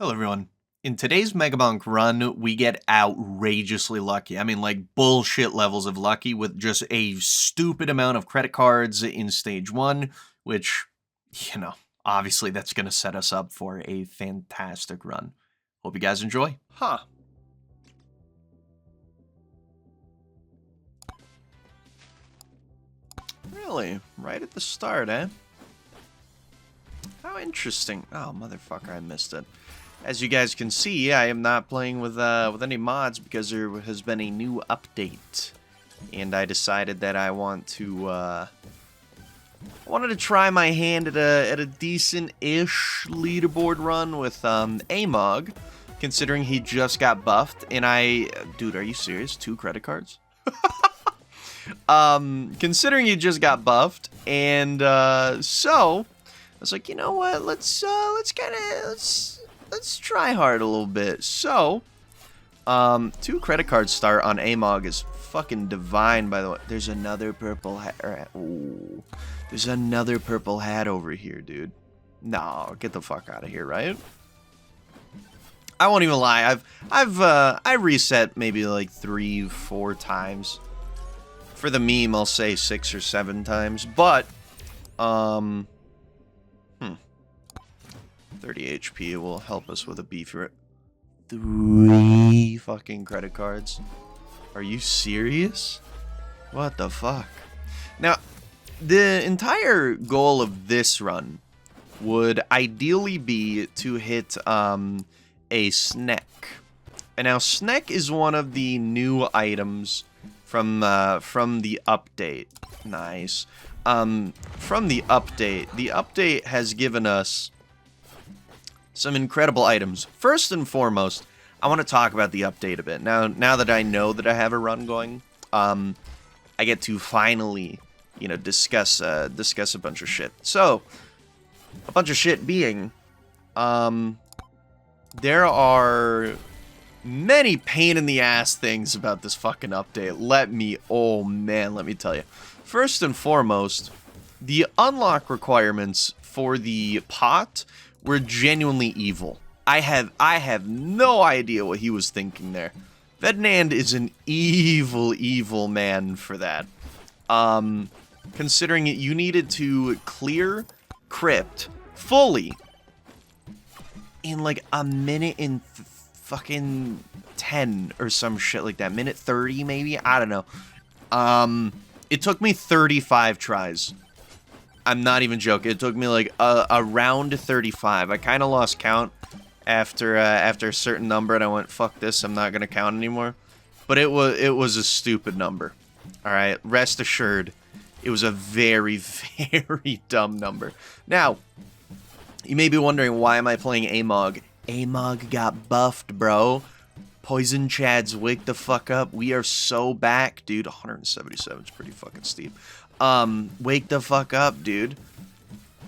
Hello everyone. In today's Megabonk run, we get outrageously lucky. I mean, like bullshit levels of lucky with just a stupid amount of credit cards in stage 1, which, obviously that's going to set us up for a fantastic run. Hope you guys enjoy. Huh. Really? Right at the start, eh? How interesting. Oh, motherfucker, I missed it. As you guys can see, I am not playing with any mods because there has been a new update, and I decided that I wanted to try my hand at a decent-ish leaderboard run with Amog, considering he just got buffed. And dude, are you serious? 2 credit cards? Considering he just got buffed, and so I was like, you know what? Let's try hard a little bit. So, 2 credit card start on Amog is fucking divine, by the way. There's another purple hat. Ooh. There's another purple hat over here, dude. No, get the fuck out of here, right? I won't even lie. I reset maybe like 3-4 times. For the meme, I'll say 6 or 7 times. But, 30 HP will help us with a Beefy Ring. 3 fucking credit cards. Are you serious? What the fuck? Now, the entire goal of this run would ideally be to hit a snack. And now snack is one of the new items from the update. Nice. From the update has given us some incredible items. First and foremost, I want to talk about the update a bit. Now that I know that I have a run going, I get to finally, discuss a bunch of shit. So, a bunch of shit being, there are many pain in the ass things about this fucking update. Let me tell you. First and foremost, the unlock requirements for the pot were genuinely evil. I have no idea what he was thinking there. Ferdinand is an evil man for that. Considering you needed to clear crypt fully in like a minute and fucking 10 or some shit like that. Minute 30 maybe? I don't know. It took me 35 tries. I'm not even joking. It took me like around 35. I kind of lost count after a certain number, and I went, "Fuck this! I'm not gonna count anymore." But it was a stupid number. All right, rest assured, it was a very very dumb number. Now, you may be wondering, why am I playing Amog? Amog got buffed, bro. Poison Chads, wake the fuck up. We are so back, dude. 177 is pretty fucking steep. Wake the fuck up, dude.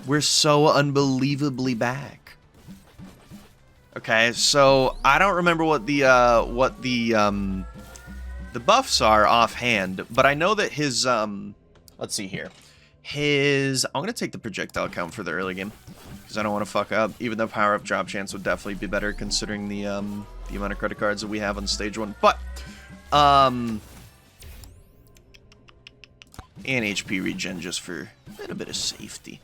We're so unbelievably back. Okay, so I don't remember what the buffs are offhand, but I know that his let's see here. I'm gonna take the projectile count for the early game because I don't want to fuck up. Even though power up drop chance would definitely be better considering the amount of credit cards that we have on stage 1, but and HP regen just for a little bit of safety.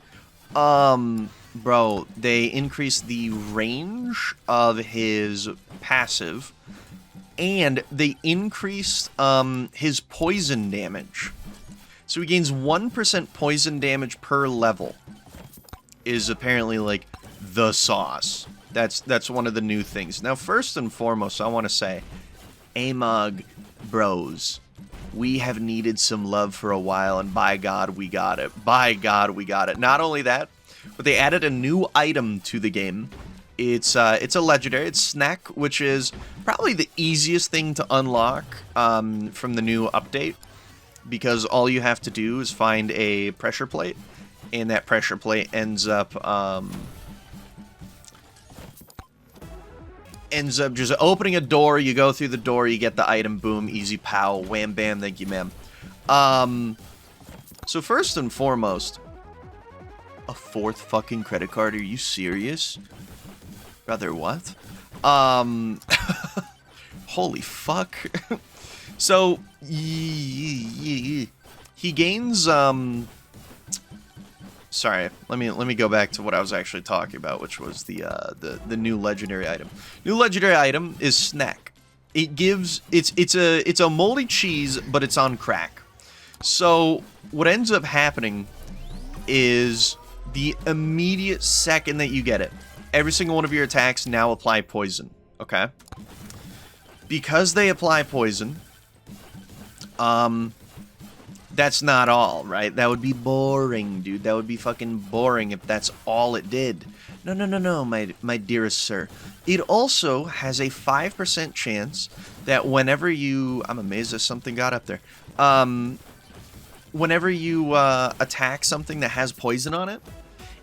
Bro, they increased the range of his passive, and they increased his poison damage. So he gains 1% poison damage per level. Is apparently like the sauce. That's one of the new things. Now, first and foremost, I want to say, Amog bros, we have needed some love for a while, and by God, we got it. By God, we got it. Not only that, but they added a new item to the game. It's a legendary. It's Snack, which is probably the easiest thing to unlock from the new update, because all you have to do is find a pressure plate, and that pressure plate ends up just opening a door. You go through the door, you get the item, boom, easy pow, wham bam, thank you ma'am. So first and foremost, a 4th fucking credit card, are you serious? Brother, what? Holy fuck. So, he gains, sorry, let me go back to what I was actually talking about, which was the new legendary item. New legendary item is Snack. It gives, it's a moldy cheese, but it's on crack. So, what ends up happening is the immediate second that you get it, every single one of your attacks now apply poison, okay? Because they apply poison, that's not all, right? That would be boring, dude. That would be fucking boring if that's all it did. No, my dearest sir. It also has a 5% chance that whenever you... I'm amazed that something got up there. Whenever you attack something that has poison on it,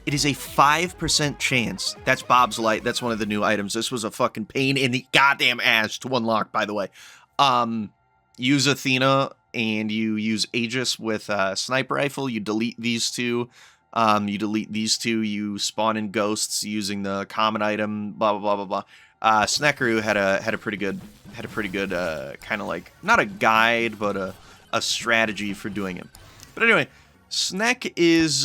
it is a 5% chance. That's Bob's Light. That's one of the new items. This was a fucking pain in the goddamn ass to unlock, by the way. Use Athena, and you use Aegis with Sniper Rifle. You delete these two. You spawn in Ghosts using the common item, blah, blah, blah, blah, blah. Snackaroo had a pretty good kind of like, not a guide, but a strategy for doing it. But anyway, Snack is...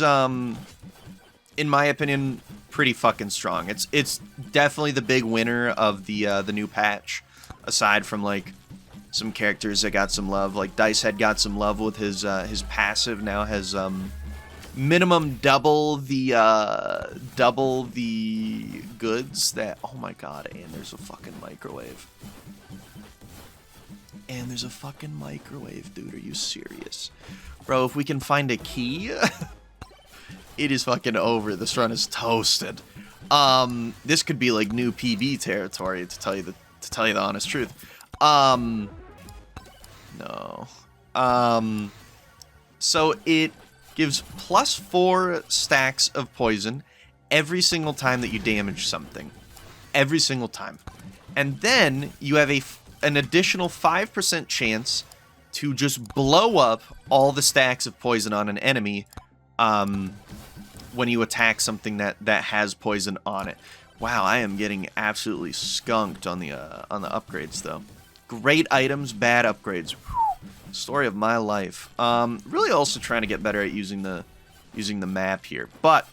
in my opinion, pretty fucking strong. It's definitely the big winner of the new patch, aside from like some characters that got some love. Like Dicehead got some love with his passive. Now has minimum double the goods that. Oh my god! And there's a fucking microwave. And there's a fucking microwave, dude. Are you serious, bro? If we can find a key. It is fucking over. This run is toasted. This could be like new PB territory, to tell you the honest truth. No. So it gives +4 stacks of poison every single time that you damage something. Every single time. And then you have an additional 5% chance to just blow up all the stacks of poison on an enemy when you attack something that has poison on it. Wow, I am getting absolutely skunked on the upgrades though. Great items, bad upgrades. Whew. Story of my life. Really also trying to get better at using the map here. But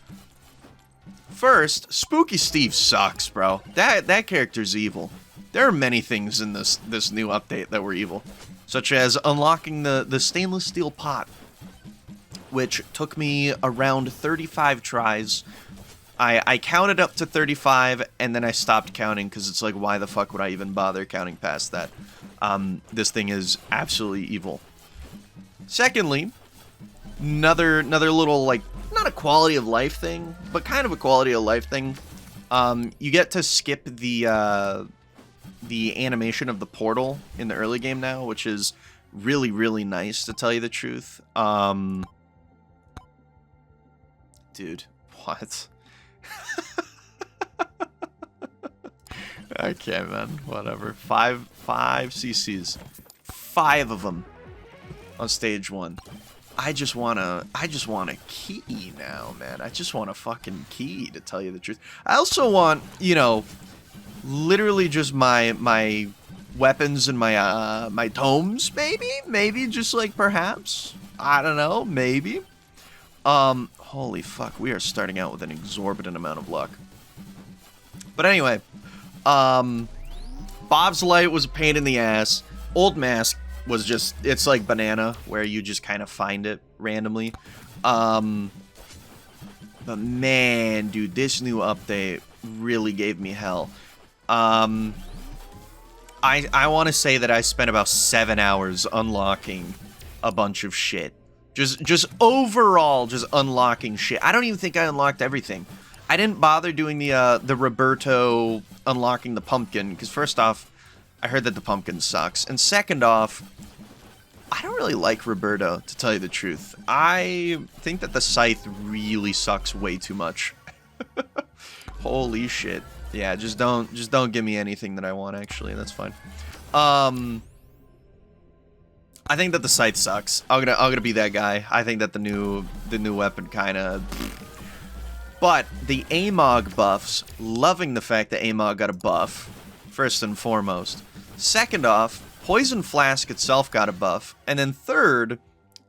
first, Spooky Steve sucks, bro. That character's evil. There are many things in this new update that were evil, such as unlocking the stainless steel pot, which took me around 35 tries. I counted up to 35, and then I stopped counting, because it's like, why the fuck would I even bother counting past that? This thing is absolutely evil. Secondly, another little, like, not a quality of life thing, but kind of a quality of life thing. You get to skip the animation of the portal in the early game now, which is really, really nice, to tell you the truth. Dude, what? Okay, man, whatever. Five CCs. 5 of them on stage 1. I just want a key now, man. I just want a fucking key, to tell you the truth. I also want, you know, literally just my weapons and my tomes, maybe just like perhaps, I don't know, maybe. Holy fuck, we are starting out with an exorbitant amount of luck. But anyway, Bob's Light was a pain in the ass. Old Mask was just, it's like Banana, where you just kind of find it randomly. But man, dude, this new update really gave me hell. I want to say that I spent about 7 hours unlocking a bunch of shit. Just overall, just unlocking shit. I don't even think I unlocked everything. I didn't bother doing the Roberto unlocking the pumpkin, because first off, I heard that the pumpkin sucks. And second off, I don't really like Roberto, to tell you the truth. I think that the Scythe really sucks way too much. Holy shit. Yeah, just don't give me anything that I want, actually. That's fine. I think that the Scythe sucks. I'm gonna be that guy. I think that the new weapon kind of... But the Amog buffs, loving the fact that Amog got a buff, first and foremost. Second off, Poison Flask itself got a buff. And then third,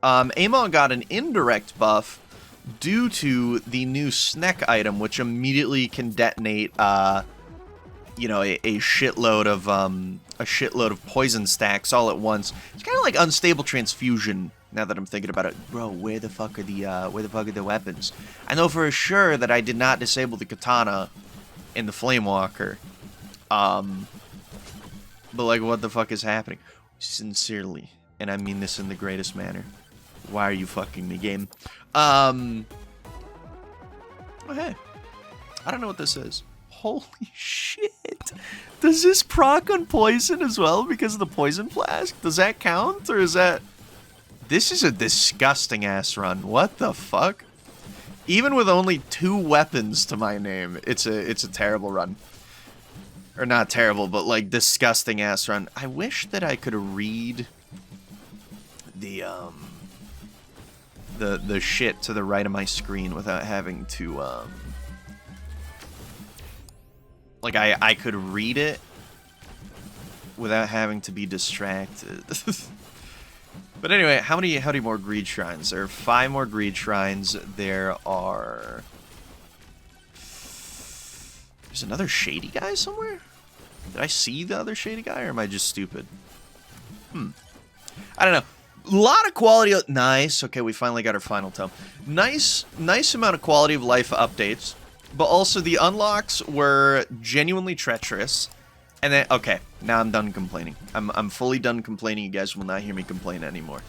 Amog got an indirect buff due to the new Sneck item, which immediately can detonate, you know, a shitload of poison stacks all at once. It's kind of like Unstable Transfusion. Now that I'm thinking about it, bro, where the fuck are the weapons? I know for sure that I did not disable the katana in the Flamewalker. But like, what the fuck is happening? Sincerely, and I mean this in the greatest manner. Why are you fucking me, game? Oh hey, I don't know what this is. Holy shit! Does this proc on poison as well because of the poison flask? Does that count, or is that? This is a disgusting ass run. What the fuck? Even with only 2 weapons to my name, it's a terrible run. Or not terrible, but like disgusting ass run. I wish that I could read the shit to the right of my screen without having to like I could read it without having to be distracted. But anyway, how many more greed shrines? There are 5 more greed shrines. There are... There's another shady guy somewhere? Did I see the other shady guy, or am I just stupid? I don't know. A lot of quality... Nice. Okay, we finally got our final tome. Nice amount of quality of life updates. But also the unlocks were genuinely treacherous. And then, okay, now I'm done complaining. I'm fully done complaining. You guys will not hear me complain anymore.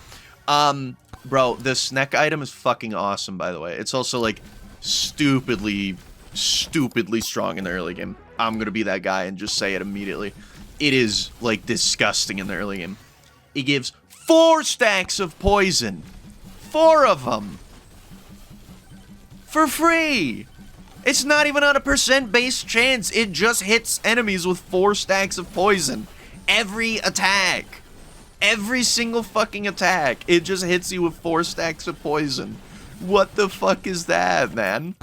Bro, this Sneck item is fucking awesome, by the way. It's also, like, stupidly strong in the early game. I'm gonna be that guy and just say it immediately. It is, like, disgusting in the early game. It gives 4 stacks of poison. 4 of them. For free. It's not even on a % chance. It just hits enemies with 4 stacks of poison. Every attack. Every single fucking attack. It just hits you with 4 stacks of poison. What the fuck is that, man?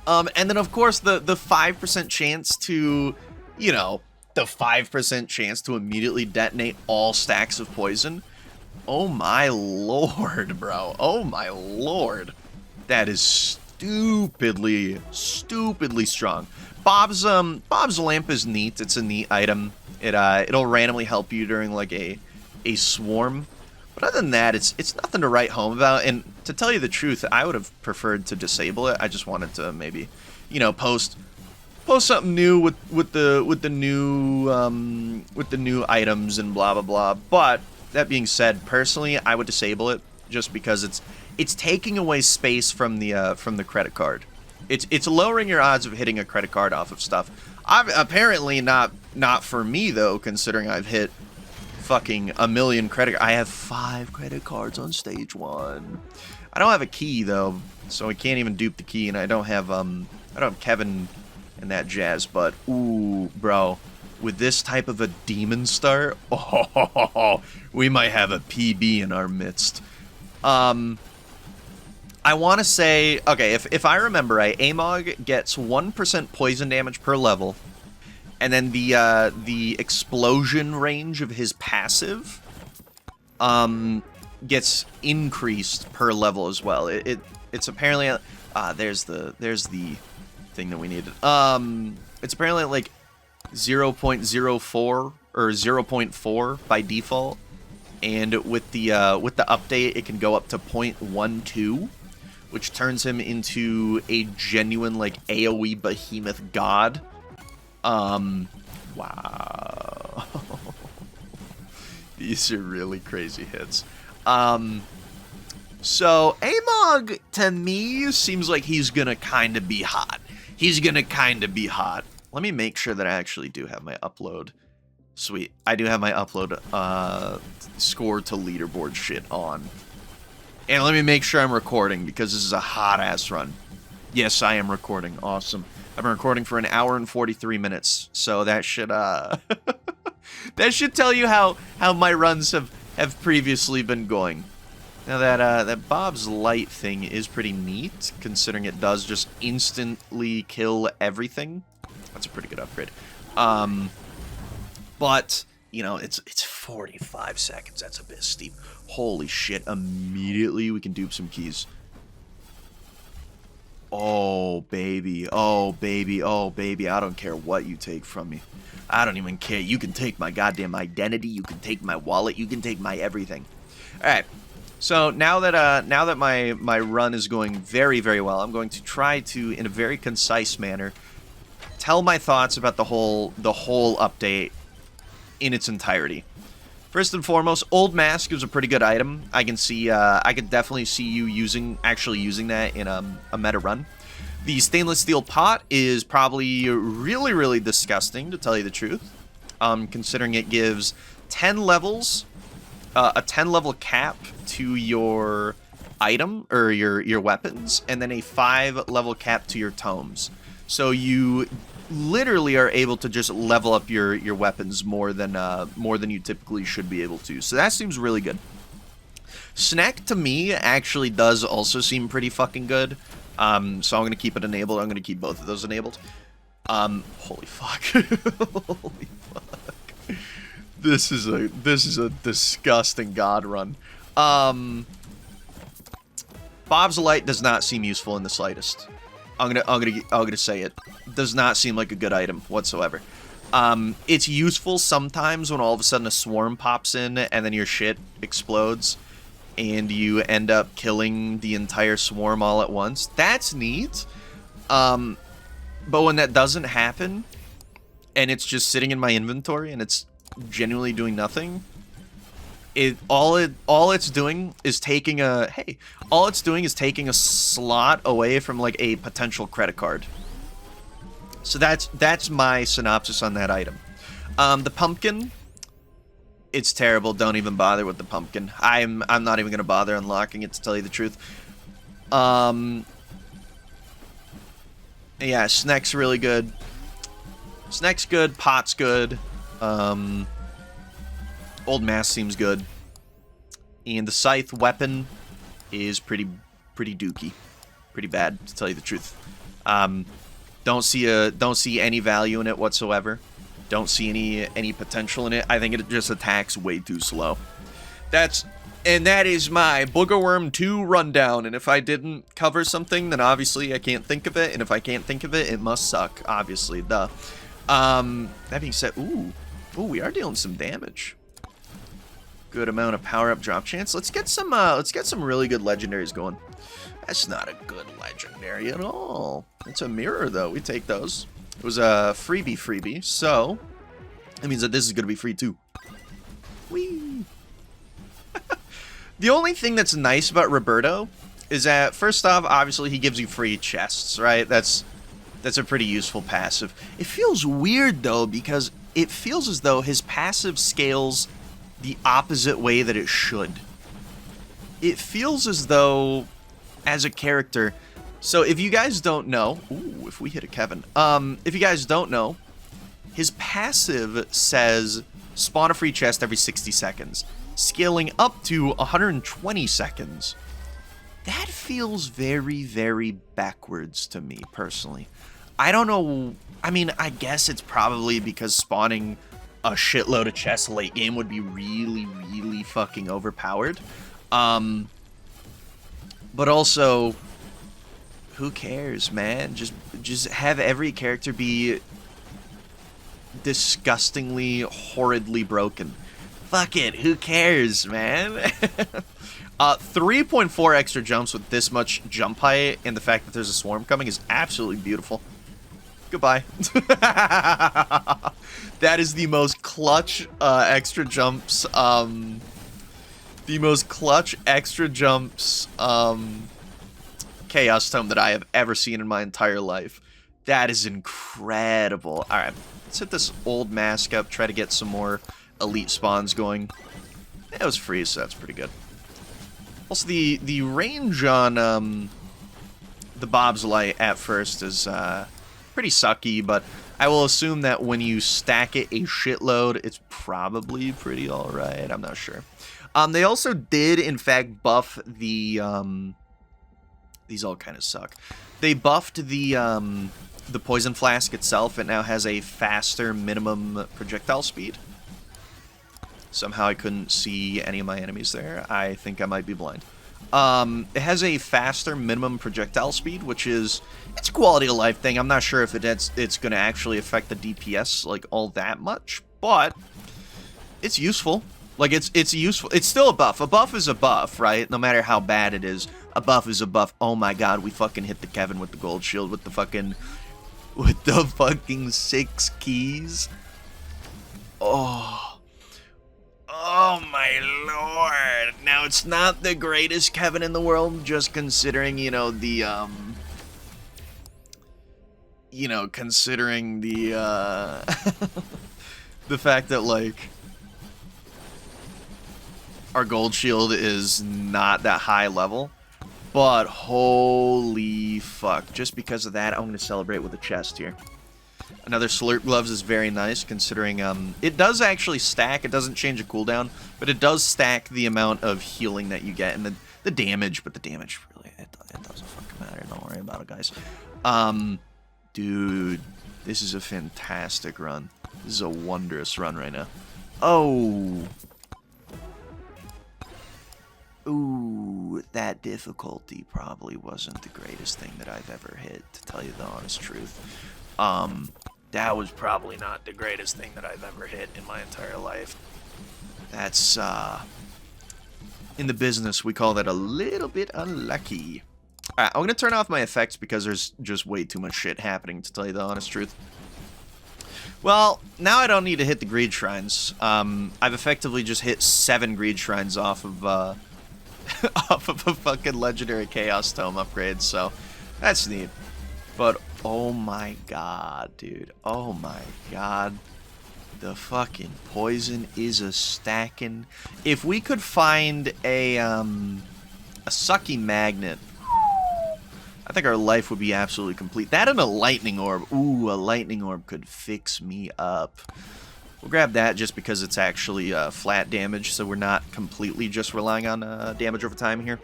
And then, of course, the 5% chance to, you know, the 5% chance to immediately detonate all stacks of poison. Oh my lord, bro. Oh my lord. That is stupidly strong. Bob's lamp is neat. It's a neat item. It'll randomly help you during like a swarm. But other than that, it's nothing to write home about. And to tell you the truth, I would have preferred to disable it. I just wanted to maybe, you know, post something new with the new items and blah blah blah. But that being said, personally, I would disable it just because it's taking away space from the credit card. It's lowering your odds of hitting a credit card off of stuff. Apparently not for me though, considering I've hit fucking a million credit. I have 5 credit cards on stage 1. I don't have a key though, so I can't even dupe the key, and I don't have Kevin and that jazz. But ooh, bro, with this type of a demon start, oh, we might have a PB in our midst. I want to say, okay, if I remember right, Amog gets 1% poison damage per level, and then the explosion range of his passive gets increased per level as well. It's apparently there's the thing that we needed. It's apparently like 0.04 or 0.4 by default, and with the update it can go up to 0.12. Which turns him into a genuine, like, AoE behemoth god. Wow. These are really crazy hits. So, Amog, to me, seems like he's gonna kind of be hot. Let me make sure that I actually do have my upload. Sweet. I do have my upload, score to leaderboard shit on. And let me make sure I'm recording, because this is a hot-ass run. Yes, I am recording. Awesome. I've been recording for 1 hour and 43 minutes, so that should, that should tell you how my runs have previously been going. Now that Bob's Light thing is pretty neat, considering it does just instantly kill everything. That's a pretty good upgrade. But you know, it's 45 seconds. That's a bit steep. Holy shit! Immediately we can dupe some keys. Oh baby, oh baby, oh baby! I don't care what you take from me. I don't even care. You can take my goddamn identity. You can take my wallet. You can take my everything. All right. So now that my run is going very, very well, I'm going to try to, in a very concise manner, tell my thoughts about the whole update in its entirety. First and foremost, Old Mask is a pretty good item. I can see, I could definitely see you actually using that in a meta run. The stainless steel pot is probably really, really disgusting, to tell you the truth, considering it gives 10 levels. A 10 level cap to your item or your weapons, and then a 5 level cap to your tomes. So you literally are able to just level up your weapons more than you typically should be able to. So that seems really good. Snack to me actually does also seem pretty fucking good. So I'm gonna keep it enabled. I'm gonna keep both of those enabled. Holy fuck. Holy fuck. This is a disgusting god run. Bob's Light does not seem useful in the slightest. I'm gonna say it. Does not seem like a good item whatsoever. It's useful sometimes when all of a sudden a swarm pops in and then your shit explodes and you end up killing the entire swarm all at once. That's neat. But when that doesn't happen and it's just sitting in my inventory and it's genuinely doing nothing, all it's doing is taking a slot away from like a potential credit card. So that's my synopsis on that item. The pumpkin, it's terrible. Don't even bother with the pumpkin. I'm not even gonna bother unlocking it, to tell you the truth. Yeah, Snack's really good. Snack's good, Pot's good. Old Mask seems good, and the scythe weapon is pretty dookie, pretty bad, to tell you the truth. Don't see any value in it whatsoever. Don't see any potential in it. I think it just attacks way too slow. That is my Boogerworm 2 rundown. And if I didn't cover something, then obviously I can't think of it. And if I can't think of it, it must suck. Obviously, duh. That being said, ooh, we are dealing some damage. Good amount of power-up drop chance. Let's get some really good legendaries going. That's not a good legendary at all. It's a mirror, though. We take those. It was a freebie, so that means that this is going to be free, too. Whee! The only thing that's nice about Roberto is that, first off, obviously, he gives you free chests, right? That's a pretty useful passive. It feels weird, though, because it feels as though his passive scales the opposite way that it should. It feels as though, as a character, so if you guys don't know, ooh, if we hit a Kevin, if you guys don't know, his passive says spawn a free chest every 60 seconds, scaling up to 120 seconds. That feels very, very backwards to me, personally. I don't know, I mean, I guess it's probably because spawning a shitload of chests late game would be really, really fucking overpowered. But also, who cares, man? Just have every character be disgustingly, horridly broken. Fuck it, who cares, man? 3.4 extra jumps with this much jump height and the fact that there's a swarm coming is absolutely beautiful. Goodbye. That is the most clutch extra jumps. The most clutch extra jumps Chaos Tome that I have ever seen in my entire life. That is incredible. All right, let's hit this Old Mask up. Try to get some more elite spawns going. It was free, so that's pretty good. Also, the range on the Bob's Light at first is pretty sucky, but I will assume that when you stack it a shitload, it's probably pretty alright. I'm not sure. They also did, in fact, buff the, these all kind of suck. They buffed the poison flask itself. It now has a faster minimum projectile speed. Somehow I couldn't see any of my enemies there. I think I might be blind. It has a faster minimum projectile speed, which is, it's a quality of life thing. I'm not sure if it's going to actually affect the DPS, like, all that much, but it's useful. Like, it's useful. It's still a buff. A buff is a buff, right? No matter how bad it is, a buff is a buff. Oh my god, we fucking hit the Kevin with the gold shield with the fucking 6 keys. Oh. Oh my lord. Now, it's not the greatest Kevin in the world, just considering, you know, the, considering the, the fact that, like, our gold shield is not that high level. But holy fuck. Just because of that, I'm going to celebrate with a chest here. Another Slurp Gloves is very nice, considering it does actually stack. It doesn't change the cooldown, but it does stack the amount of healing that you get and the damage. But the damage, really, it doesn't fucking matter. Don't worry about it, guys. Dude, this is a fantastic run. This is a wondrous run right now. Oh. Ooh, that difficulty probably wasn't the greatest thing that I've ever hit, to tell you the honest truth. That was probably not the greatest thing that I've ever hit in my entire life. That's, in the business, we call that a little bit unlucky. Alright, I'm gonna turn off my effects because there's just way too much shit happening, to tell you the honest truth. Well, now I don't need to hit the greed shrines. I've effectively just hit 7 greed shrines off of, off of a fucking legendary Chaos Tome upgrade, so that's neat. But, oh my god, dude. Oh my god. The fucking poison is a stacking. If we could find a sucky magnet, I think our life would be absolutely complete. That and a Lightning Orb. Ooh, a Lightning Orb could fix me up. We'll grab that just because it's actually flat damage, so we're not completely just relying on damage over time here.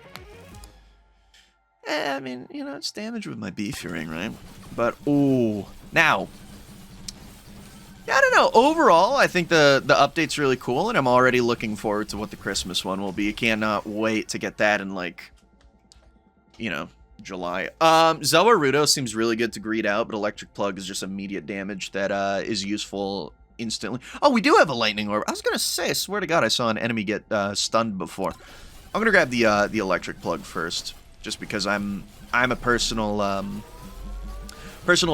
I mean, you know, it's damage with my Beefy Ring, right? But, ooh. Now, yeah, I don't know. Overall, I think the update's really cool, and I'm already looking forward to what the Christmas one will be. I cannot wait to get that in, like, you know, July. Zawarudo seems really good to greed out, but Electric Plug is just immediate damage that is useful instantly. Oh, we do have a Lightning Orb. I was gonna say, I swear to God, I saw an enemy get stunned before. I'm gonna grab the Electric Plug first, just because I'm a personal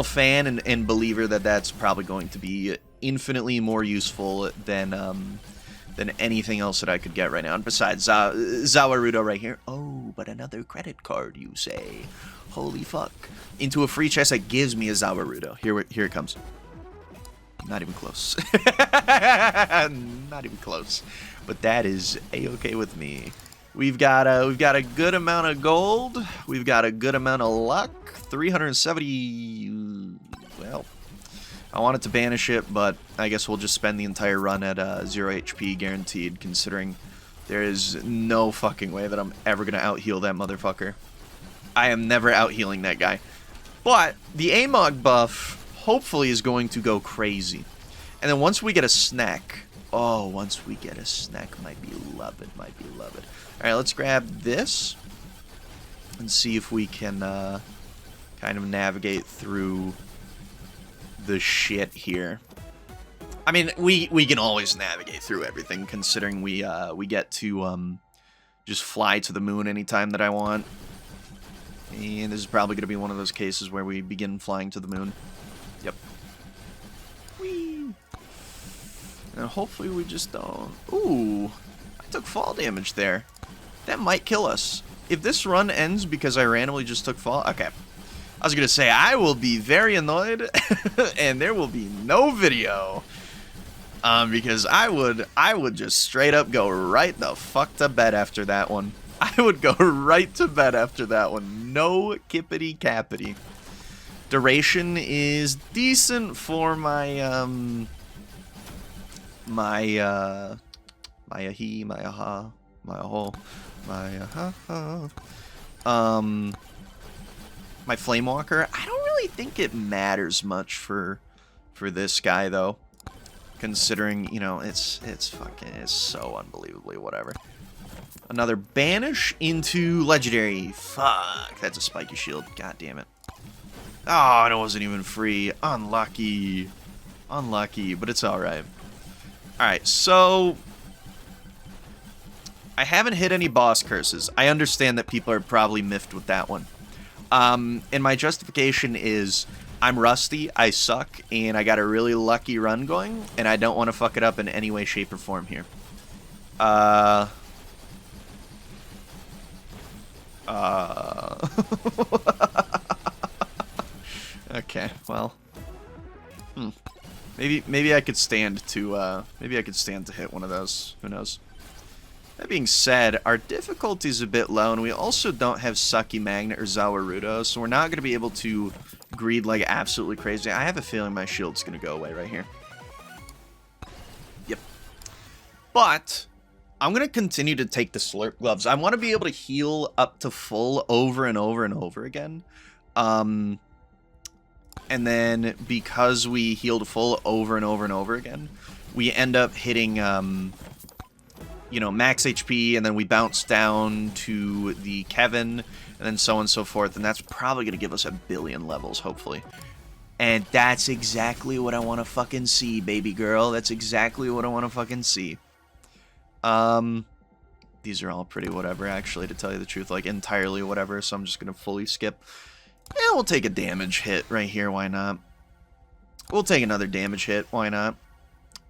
fan and believer that that's probably going to be infinitely more useful than anything else that I could get right now. And besides, Zawarudo right here. Oh, but another credit card, you say? Holy fuck! Into a free chest that gives me a Zawarudo. Here it comes. Not even close. Not even close. But that is a-okay with me. We've got a good amount of gold. We've got a good amount of luck. 370. Well, I wanted to banish it, but I guess we'll just spend the entire run at 0 HP guaranteed, considering there is no fucking way that I'm ever gonna out-heal that motherfucker. I am never out-healing that guy. But the Amog buff hopefully is going to go crazy. And then once we get a snack, oh, once we get a snack, my beloved, my beloved. Alright, let's grab this and see if we can kind of navigate through the shit here. I mean, we can always navigate through everything, considering we get to just fly to the moon anytime that I want. And this is probably going to be one of those cases where we begin flying to the moon. Yep. Whee! And hopefully we just don't... Ooh! I took fall damage there. That might kill us. If this run ends because I randomly just took fall... Okay. I was going to say, I will be very annoyed, and there will be no video. Because I would just straight up go right the fuck to bed after that one. I would go right to bed after that one. No kippity cappity. Duration is decent for my my aha. my Flame Walker. I don't really think it matters much for this guy though, considering, you know, it's so unbelievably whatever. Another banish into legendary. Fuck, that's a spiky shield. God damn it. Oh, and it wasn't even free. Unlucky. Unlucky, but it's alright. Alright, so I haven't hit any boss curses. I understand that people are probably miffed with that one. And my justification is I'm rusty, I suck, and I got a really lucky run going, and I don't want to fuck it up in any way, shape, or form here. Okay, well. Maybe I could stand to hit one of those. Who knows? That being said, our difficulty is a bit low, and we also don't have Sucky Magnet or Zawarudo, so we're not going to be able to greed like absolutely crazy. I have a feeling my shield's going to go away right here. Yep. But I'm going to continue to take the Slurp Gloves. I want to be able to heal up to full over and over and over again. And then because we healed full over and over and over again, we end up hitting, you know, max HP, and then we bounce down to the Kevin, and then so on and so forth, and that's probably going to give us 1 billion levels, hopefully. And that's exactly what I want to fucking see, baby girl. That's exactly what I want to fucking see. These are all pretty whatever, actually, to tell you the truth, like, entirely whatever, so I'm just going to fully skip. Yeah, we'll take a damage hit right here, why not? We'll take another damage hit, why not?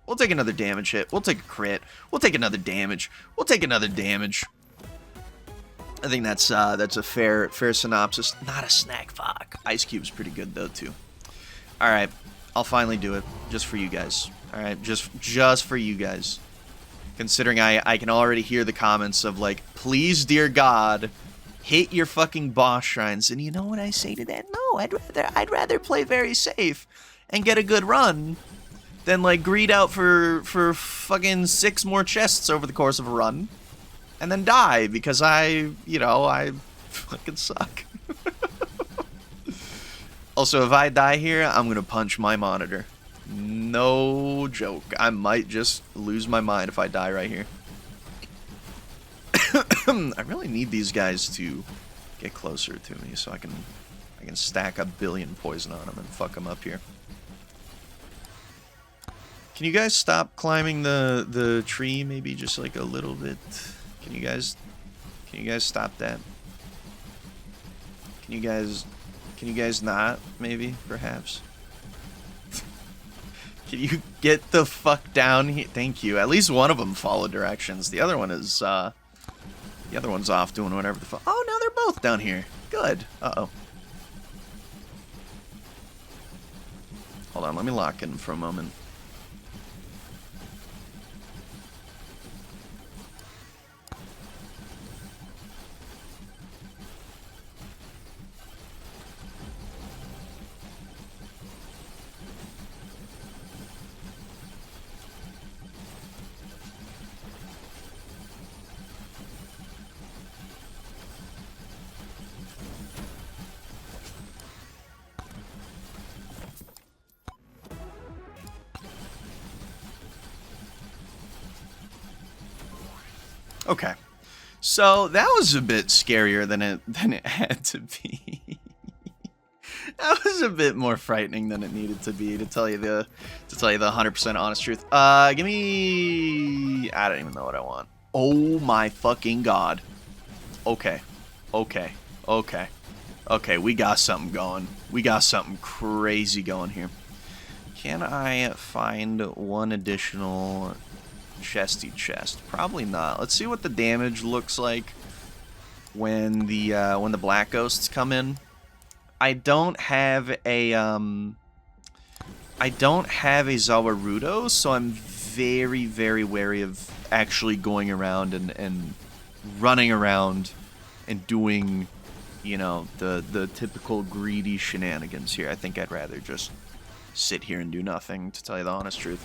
We'll take another damage hit. We'll take a crit. We'll take another damage. We'll take another damage. I think that's a fair synopsis. Not a snack, fuck. Ice Cube's pretty good though too. All right, I'll finally do it just for you guys. All right, just for you guys. Considering I can already hear the comments of like, please, dear God, hit your fucking boss shrines. And you know what I say to that? No, I'd rather play very safe and get a good run than like greed out for fucking 6 more chests over the course of a run, and then die because I fucking suck. Also, if I die here, I'm gonna punch my monitor. No joke. I might just lose my mind if I die right here. I really need these guys to get closer to me so I can stack 1 billion poison on them and fuck them up here. Can you guys stop climbing the tree maybe just like a little bit? Can you guys stop that? Can you guys not maybe perhaps? Can you get the fuck down here? Thank you. At least one of them followed directions. The other one is the other one's off doing whatever the fuck. Oh, now they're both down here. Good. Uh-oh. Hold on, let me lock in for a moment. Okay, so that was a bit scarier than it had to be. That was a bit more frightening than it needed to be, to tell you the 100% honest truth. Give me, I don't even know what I want. Oh my fucking god. Okay, we got something going. We got something crazy going here. Can I find one additional chesty chest? Probably not. Let's see what the damage looks like when the black ghosts come in. I don't have a Zawarudo, so I'm very, very wary of actually going around and running around and doing, you know, the typical greedy shenanigans here. I think I'd rather just sit here and do nothing, to tell you the honest truth.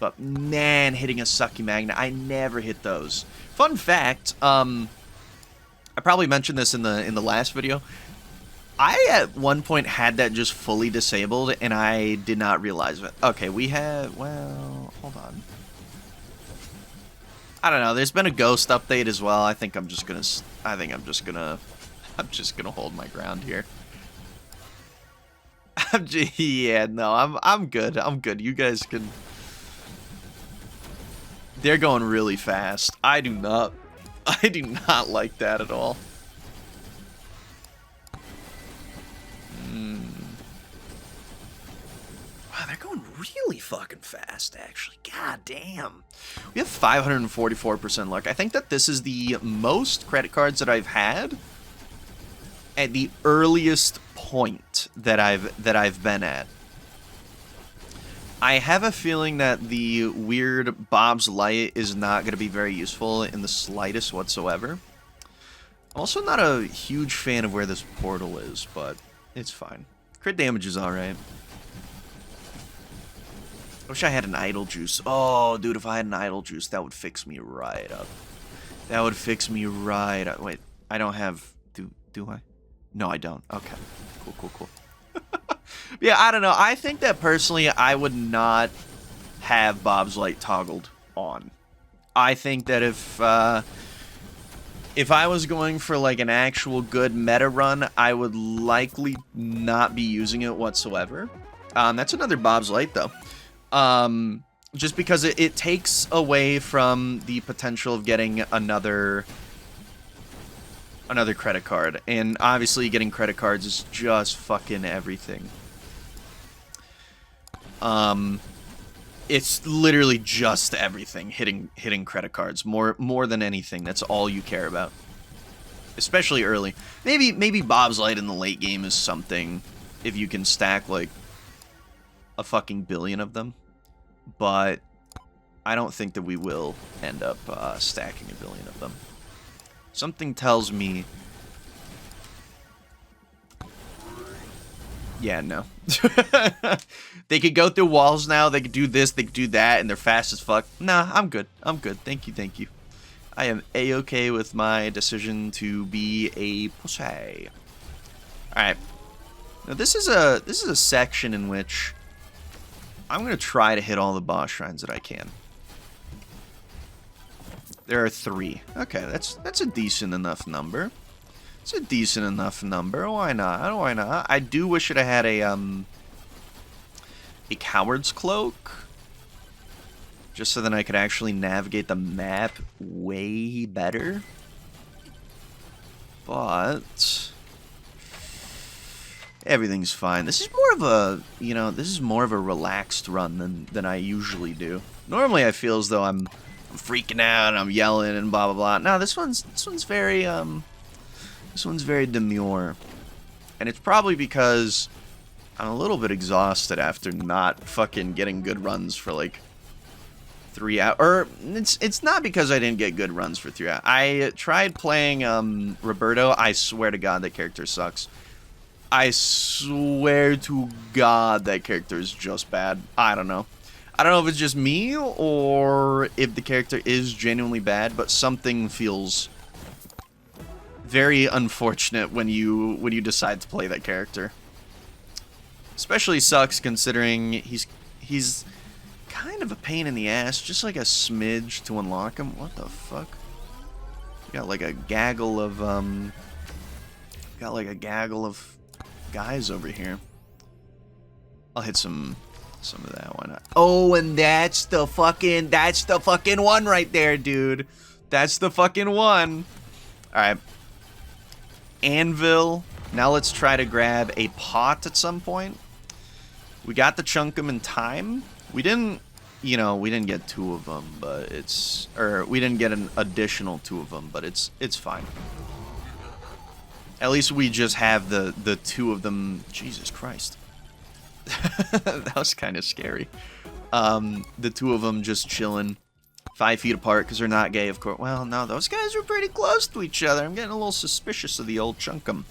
But man, hitting a Sucky Magnet, I never hit those. Fun fact, I probably mentioned this in the last video. I at one point had that just fully disabled, and I did not realize it. Okay, we have, well, hold on. I don't know. There's been a ghost update as well. I think I'm just gonna hold my ground here. Yeah, no, I'm good. I'm good. You guys can. They're going really fast. I do not like that at all. Wow, they're going really fucking fast, actually. God damn. We have 544% luck. I think that this is the most credit cards that I've had at the earliest point that I've been at. I have a feeling that the weird Bob's Light is not going to be very useful in the slightest whatsoever. I'm also not a huge fan of where this portal is, but it's fine. Crit damage is alright. I wish I had an idle juice. Oh, dude, if I had an idle juice, that would fix me right up. That would fix me right up. Wait, I don't have... Do I? No, I don't. Okay. Cool. Yeah, I don't know. I think that personally, I would not have Bob's Light toggled on. I think that if I was going for like an actual good meta run, I would likely not be using it whatsoever. That's another Bob's Light though. Just because it takes away from the potential of getting another credit card, and obviously getting credit cards is just fucking everything. It's literally just everything. Hitting credit cards more than anything. That's all you care about, especially early. Maybe Bob's Light in the late game is something if you can stack like a fucking billion of them, but I don't think that we will end up stacking a billion of them. Something tells me... Yeah, no. They could go through walls now, they could do this, they could do that, and they're fast as fuck. Nah, I'm good. I'm good. Thank you. I am A-okay with my decision to be a pussy. Alright. Now this is a section in which I'm gonna try to hit all the boss shrines that I can. There are 3. Okay, that's a decent enough number. It's a decent enough number. Why not? Why not? I do wish it had a coward's cloak, just so that I could actually navigate the map way better. But everything's fine. This is more of a, this is more of a relaxed run than I usually do. Normally I feel as though I'm freaking out and I'm yelling and blah blah blah. No, this one's very demure. And it's probably because I'm a little bit exhausted after not fucking getting good runs for like 3 hours. Or it's not because I didn't get good runs for 3 hours. I tried playing Roberto. I swear to God that character sucks. I swear to God that character is just bad. I don't know. I don't know if it's just me or if the character is genuinely bad, but something feels very unfortunate when you decide to play that character. Especially sucks considering he's kind of a pain in the ass, just like a smidge to unlock him. What the fuck? Got like a gaggle of guys over here. I'll hit some of that. Why not? Oh, and that's the fucking one right there, dude. That's the fucking one. All right. Anvil. Now let's try to grab a pot at some point. We got the chunkum in time. We didn't get 2 of them, but we didn't get an additional 2 of them, but it's fine. At least we just have the 2 of them. Jesus Christ. That was kind of scary. The 2 of them just chilling 5 feet apart because they're not gay, of course. Well, no, those guys are pretty close to each other. I'm getting a little suspicious of the old chunkum.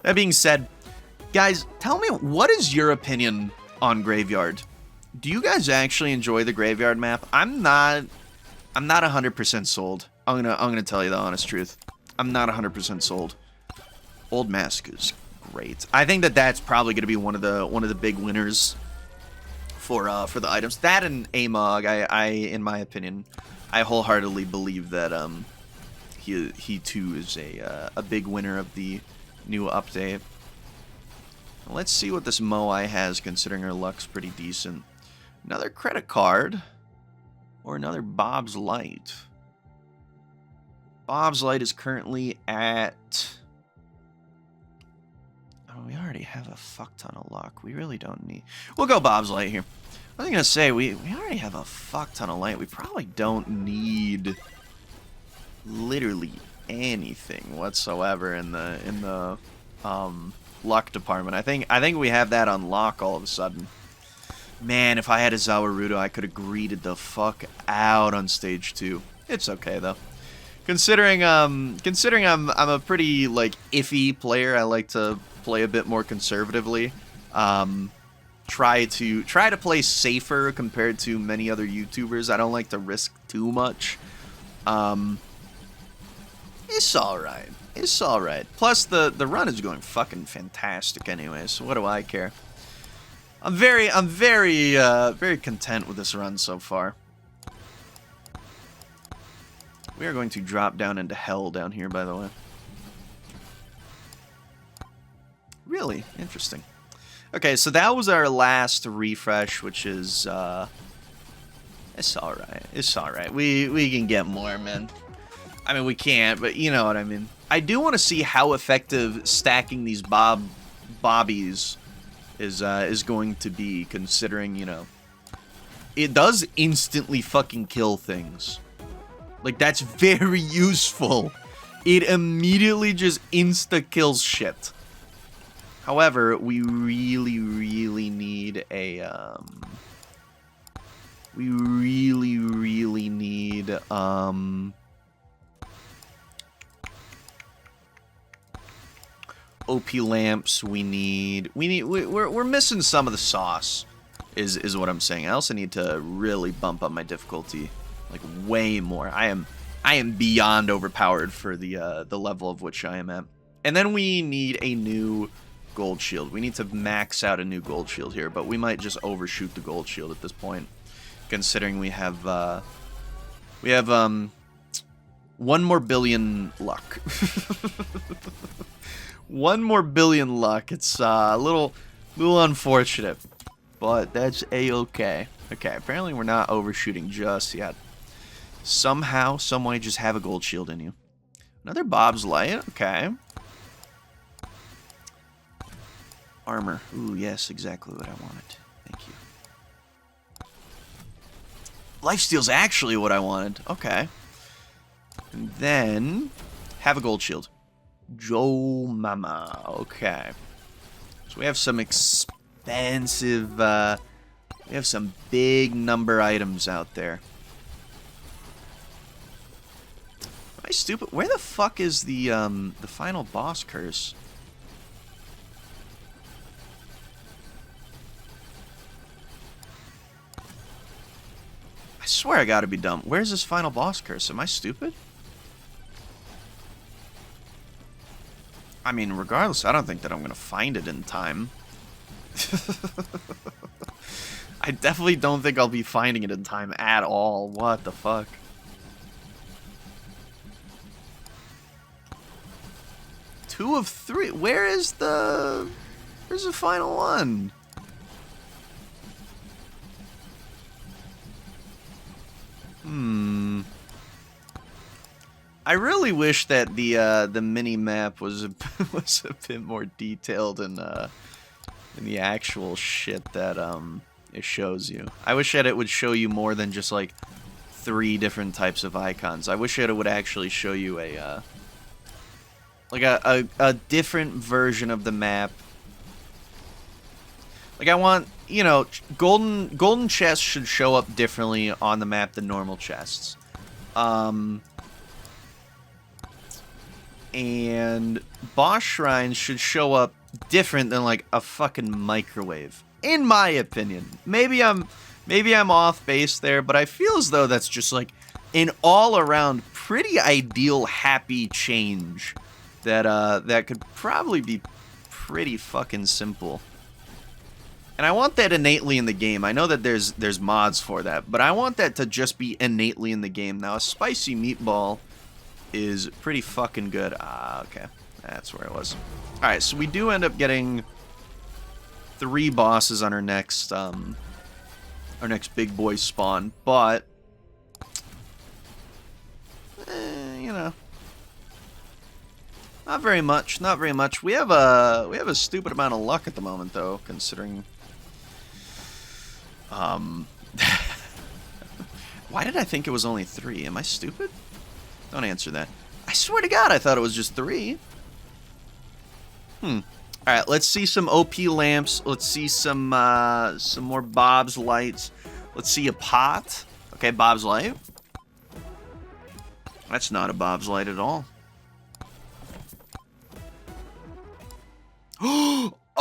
That being said, guys, tell me, what is your opinion on Graveyard? Do you guys actually enjoy the graveyard map? I'm not 100% sold. I'm gonna tell you the honest truth. I'm not 100% sold. Old Mask is great. I think that that's probably gonna be one of the big winners for the items. That and Amog, I in my opinion, I wholeheartedly believe that he too is a big winner of the new update. Let's see what this Moai has, considering her luck's pretty decent. Another credit card, or another Bob's Light. Bob's Light is currently at... Oh, we already have a fuck ton of luck. We really don't need... We'll go Bob's Light here. I was gonna say, we already have a fuck ton of light. We probably don't need literally anything whatsoever in the luck department. I think we have that on lock all of a sudden. Man, if I had a Zawarudo, I could have greeted the fuck out on stage 2. It's okay though. Considering I'm a pretty like iffy player, I like to play a bit more conservatively. Try to play safer compared to many other YouTubers. I don't like to risk too much. It's alright. It's alright. Plus the run is going fucking fantastic anyway, so what do I care? I'm very content with this run so far. We are going to drop down into hell down here, by the way. Really interesting. Okay, so that was our last refresh, which is it's alright. It's alright. We can get more, man. I mean, we can't, but you know what I mean. I do want to see how effective stacking these bobbies is going to be, considering, you know, it does instantly fucking kill things. Like, that's very useful. It immediately just insta-kills shit. However, we really need a, we really need, OP lamps. We're missing some of the sauce, is what I'm saying. I also need to really bump up my difficulty, like, way more. I am beyond overpowered for the level of which I am at. And then we need a new gold shield. We need to max out a new gold shield here, but we might just overshoot the gold shield at this point, considering we have 1 more billion luck. 1 more billion luck. It's a little unfortunate, but that's a-okay. Okay, apparently we're not overshooting just yet. Somehow, someway, just have a gold shield in you. Another Bob's Light. Okay. Armor. Ooh, yes, exactly what I wanted. Thank you. Lifesteal's actually what I wanted. Okay. And then have a gold shield. Joe Mama. Okay. So we have some expensive, we have some big number items out there. Am I stupid? Where the fuck is the final boss curse? I swear I gotta be dumb. Where's this final boss curse? Am I stupid? I mean, regardless, I don't think that I'm gonna find it in time. I definitely don't think I'll be finding it in time at all. What the fuck? Two of 3. Where's the final one? I really wish that the mini map was a bit more detailed in the actual shit that it shows you. I wish that it would show you more than just like 3 different types of icons. I wish that it would actually show you a different version of the map. Like, I want, you know, golden chests should show up differently on the map than normal chests. And boss shrines should show up different than, like, a fucking microwave. In my opinion. Maybe I'm off base there, but I feel as though that's just like an all-around pretty ideal happy change that that could probably be pretty fucking simple. And I want that innately in the game. I know that there's mods for that, but I want that to just be innately in the game. Now, a spicy meatball is pretty fucking good. Ah, okay. That's where it was. Alright, so we do end up getting 3 bosses on our next big boy spawn, but you know, not very much, not very much. We have a stupid amount of luck at the moment, though, considering. Why did I think it was only 3? Am I stupid? Don't answer that. I swear to God, I thought it was just 3. Alright, let's see some OP lamps. Let's see some more Bob's lights. Let's see a pot. Okay, Bob's light. That's not a Bob's light at all.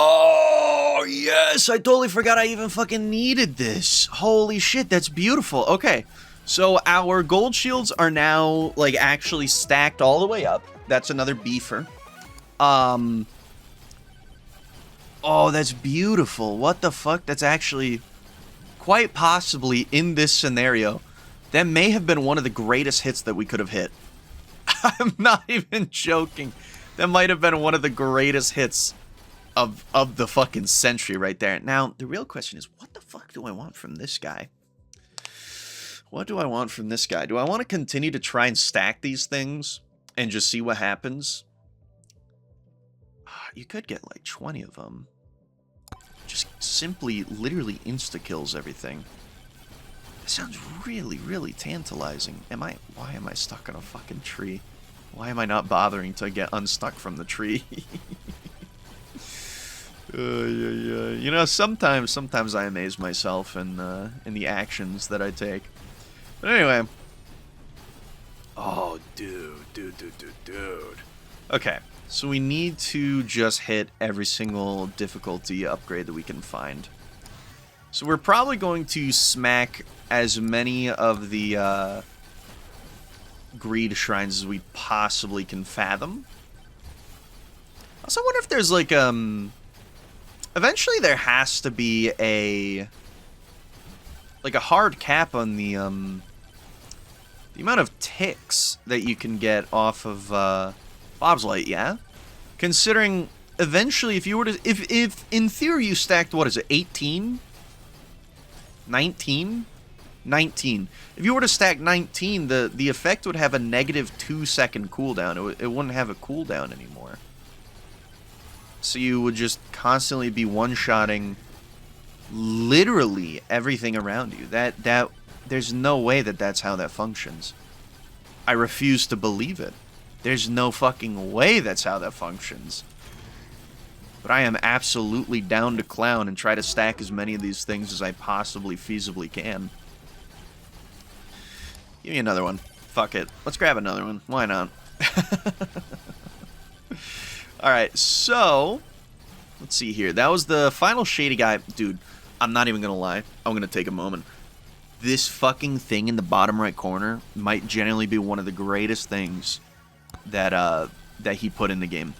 Oh, yes! I totally forgot I even fucking needed this. Holy shit, that's beautiful. Okay, so our gold shields are now, like, actually stacked all the way up. That's another beefer. Oh, that's beautiful. What the fuck? That's actually quite possibly in this scenario. That may have been one of the greatest hits that we could have hit. I'm not even joking. That might have been one of the greatest hits of the fucking century right there. Now, the real question is, what the fuck do I want from this guy? What do I want from this guy? Do I want to continue to try and stack these things and just see what happens? You could get like 20 of them. Just simply, literally insta-kills everything. That sounds really, really tantalizing. Why am I stuck on a fucking tree? Why am I not bothering to get unstuck from the tree? Yeah. You know, sometimes I amaze myself in the actions that I take. But anyway. Oh, dude. Okay, so we need to just hit every single difficulty upgrade that we can find. So we're probably going to smack as many of the greed shrines as we possibly can fathom. Also, I wonder if there's like eventually there has to be a hard cap on the amount of ticks that you can get off of Bob's Light, yeah? Considering eventually if you were to if in theory you stacked, what is it, 18? 19? 19. If you were to stack 19, the effect would have a negative 2-second cooldown. It wouldn't have a cooldown anymore. So you would just constantly be one-shotting literally everything around you. That there's no way that that's how that functions. I refuse to believe it. There's no fucking way that's how that functions. But I am absolutely down to clown and try to stack as many of these things as I possibly feasibly can. Give me another one. Fuck it. Let's grab another one. Why not? Alright, so let's see here. That was the final shady guy. Dude, I'm not even gonna lie. I'm gonna take a moment. This fucking thing in the bottom right corner might genuinely be one of the greatest things that he put in the game.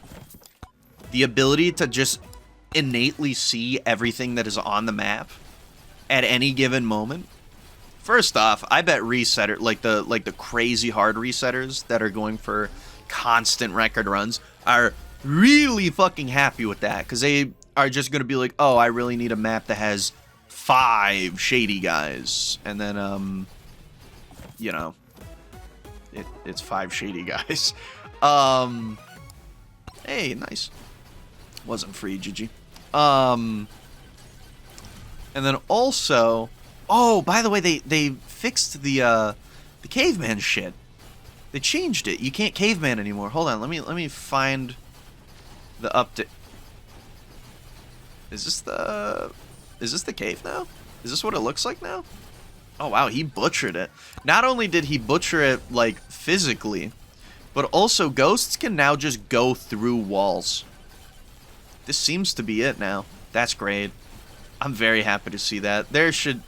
The ability to just innately see everything that is on the map at any given moment. First off, I bet resetter like the crazy hard resetters that are going for constant record runs are really fucking happy with that, because they are just going to be like, oh, I really need a map that has 5 shady guys, and then you know, it's 5 shady guys. Hey, nice. Wasn't free, GG. And then also, oh, by the way, they fixed the caveman shit. They changed it. You can't caveman anymore. Hold on, let me find the update. Is this the cave now? Is this what it looks like now? Oh wow, he butchered it. Not only did he butcher it like physically, but also ghosts can now just go through walls. This seems to be it now. That's great. I'm very happy to see that. There should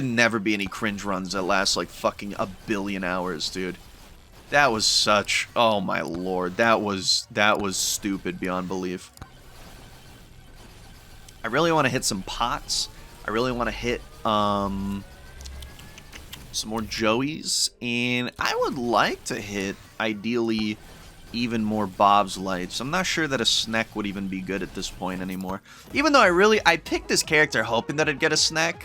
never be any cringe runs that last like fucking a billion hours, dude. That was such, oh my lord, that was stupid beyond belief. I really want to hit some pots. I really want to hit some more Joeys, and I would like to hit ideally even more Bob's Lights. I'm not sure that a snack would even be good at this point anymore. Even though I picked this character hoping that I'd get a snack.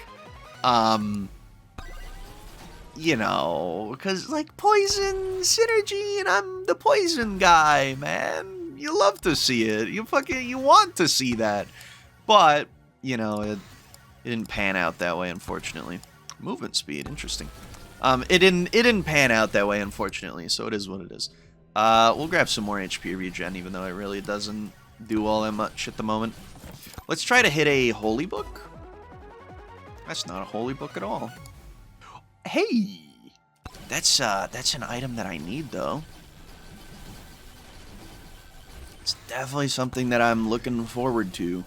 You know, because, like, poison synergy, and I'm the poison guy, man. You love to see it. You want to see that. But, you know, it didn't pan out that way, unfortunately. Movement speed, interesting. It didn't pan out that way, unfortunately, so it is what it is. We'll grab some more HP regen, even though it really doesn't do all that much at the moment. Let's try to hit a Holy Book. That's not a Holy Book at all. Hey! That's an item that I need, though. It's definitely something that I'm looking forward to.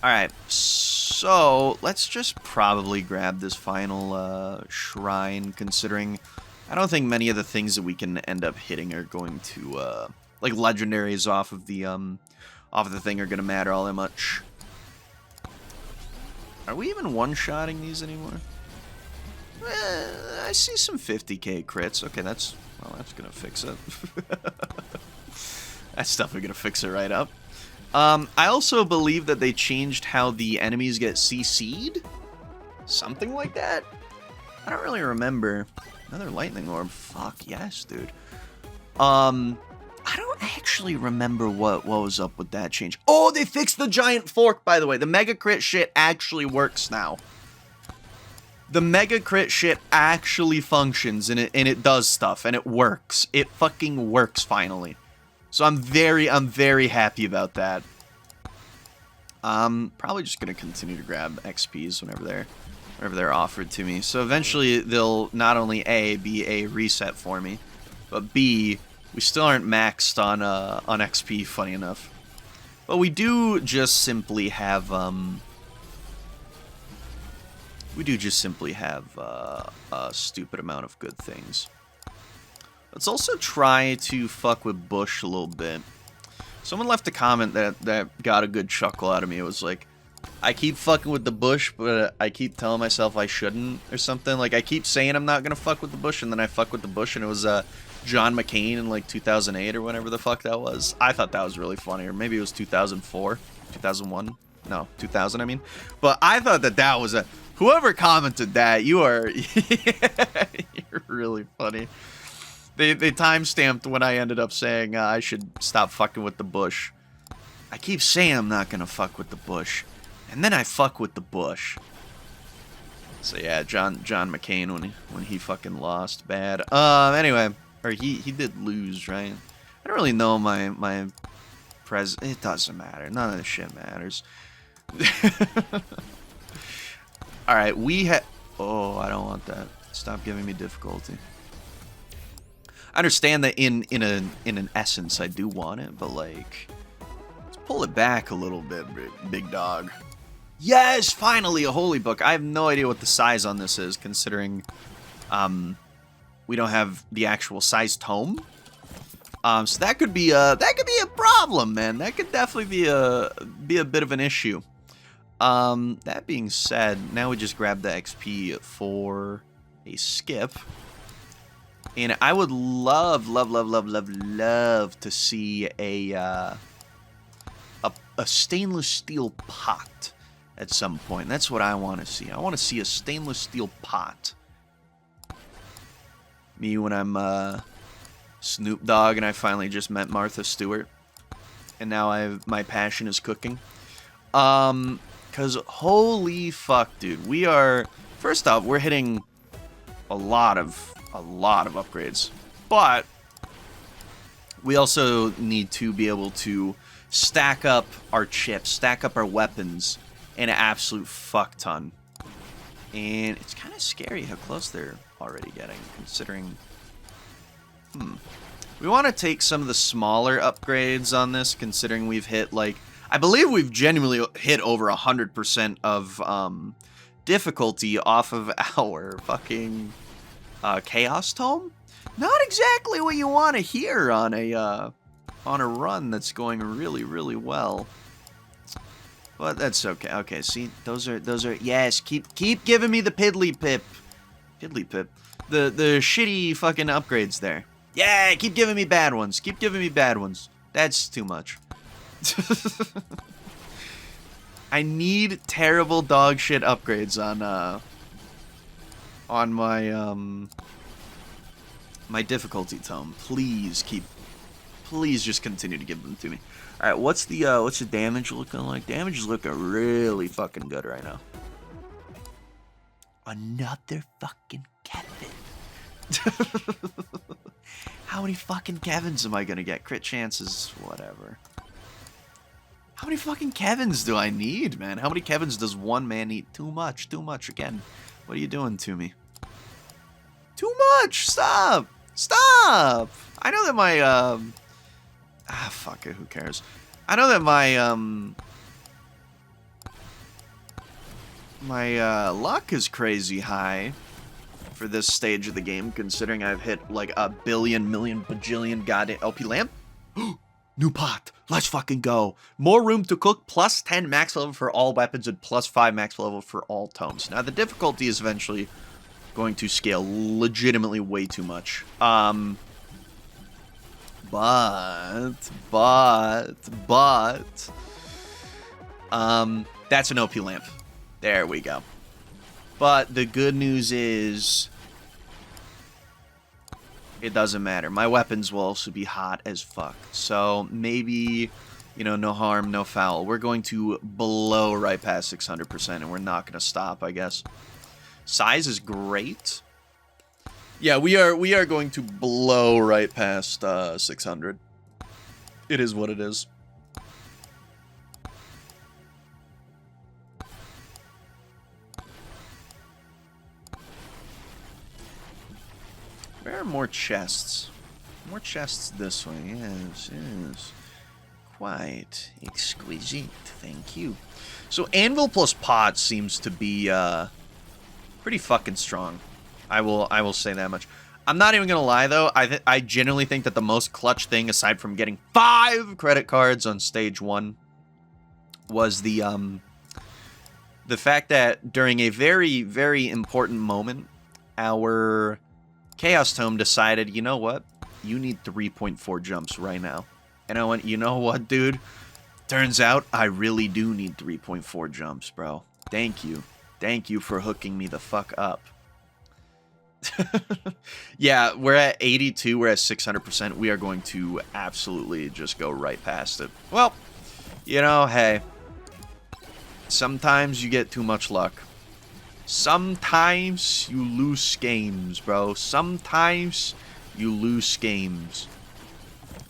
Alright, so let's just probably grab this final shrine, considering I don't think many of the things that we can end up hitting are going to, like, legendaries off of the thing are going to matter all that much. Are we even one-shotting these anymore? I see some 50k crits. Okay, that's going to fix it. That's definitely going to fix it right up. I also believe that they changed how the enemies get CC'd? Something like that? I don't really remember. Another Lightning Orb. Fuck yes, dude. I don't actually remember what was up with that change. Oh, they fixed the giant fork, by the way. The mega crit shit actually works now. The mega crit shit actually functions, and it does stuff, and it works. It fucking works finally. So I'm very happy about that. Probably just gonna continue to grab XPs whenever they're offered to me. So eventually they'll not only A, be a reset for me, but B, we still aren't maxed on XP, funny enough. But we do just simply have a stupid amount of good things. Let's also try to fuck with Bush a little bit. Someone left a comment that got a good chuckle out of me. It was like, I keep fucking with the bush, but I keep telling myself I shouldn't, or something. Like, I keep saying I'm not gonna fuck with the bush, and then I fuck with the bush, and it was John McCain in like 2008 or whenever the fuck that was. I thought that was really funny, or maybe it was 2004, 2001. No, 2000, I mean. But I thought that was a... Whoever commented that, you're really funny. They timestamped when I ended up saying I should stop fucking with the bush. I keep saying I'm not gonna fuck with the bush, and then I fuck with the bush. So yeah, John McCain when he fucking lost bad. Anyway, or he did lose, right? I don't really know my it doesn't matter. None of this shit matters. All right, oh, I don't want that. Stop giving me difficulty. I understand that in an essence I do want it, but like, let's pull it back a little bit, big dog. Yes, finally a holy book. I have no idea what the size on this is, considering we don't have the actual size tome. So that could be a problem, man. That could definitely be a bit of an issue. That being said, now we just grab the XP for a skip. And I would love to see a stainless steel pot at some point. That's what I want to see. I want to see a stainless steel pot. Me when I'm Snoop Dogg and I finally just met Martha Stewart. And now my passion is cooking. Because holy fuck, dude. We are... First off, we're hitting a lot of upgrades. But we also need to be able to stack up our chips, stack up our weapons in an absolute fuck ton. And it's kind of scary how close they're already getting, considering... We want to take some of the smaller upgrades on this, considering we've hit, like... I believe we've genuinely hit over 100% of difficulty off of our fucking Chaos Tome. Not exactly what you want to hear on a run that's going really, really well. But that's okay. Okay, see, those are yes. Keep giving me the piddly pip, the shitty fucking upgrades there. Yeah, keep giving me bad ones. Keep giving me bad ones. That's too much. I need terrible dog shit upgrades on my my difficulty tome. Please just continue to give them to me. All right, what's the damage looking like? Damage is looking really fucking good right now. Another fucking Kevin. How many fucking Kevins am I gonna get? Crit chances, whatever. How many fucking Kevins do I need, man? How many Kevins does one man need? Too much again. What are you doing to me? Too much! Stop! Stop! I know that my, fuck it, who cares? I know that my, my, luck is crazy high for this stage of the game, considering I've hit, like, a billion, million, bajillion goddamn LP lamp. New pot! Let's fucking go! More room to cook, plus 10 max level for all weapons, and plus 5 max level for all tomes. Now, the difficulty is eventually going to scale legitimately way too much. That's an OP lamp. There we go. But the good news is, it doesn't matter. My weapons will also be hot as fuck. So maybe, you know, no harm, no foul. We're going to blow right past 600%, and we're not going to stop, I guess. Size is great. Yeah, we are going to blow right past 600. It is what it is. There are more chests. More chests this way. Yes, yes. Quite exquisite. Thank you. So Anvil plus Pot seems to be pretty fucking strong. I will say that much. I'm not even gonna lie though. I genuinely think that the most clutch thing, aside from getting 5 credit cards on stage 1, was the fact that during a very, very important moment, our Chaos Tome decided, you know what? You need 3.4 jumps right now. And I went, you know what, dude? Turns out I really do need 3.4 jumps, bro. Thank you. Thank you for hooking me the fuck up. Yeah, we're at 82, we're at 600%. We are going to absolutely just go right past it. Well, you know, hey. Sometimes you get too much luck. Sometimes you lose games, bro. Sometimes you lose games.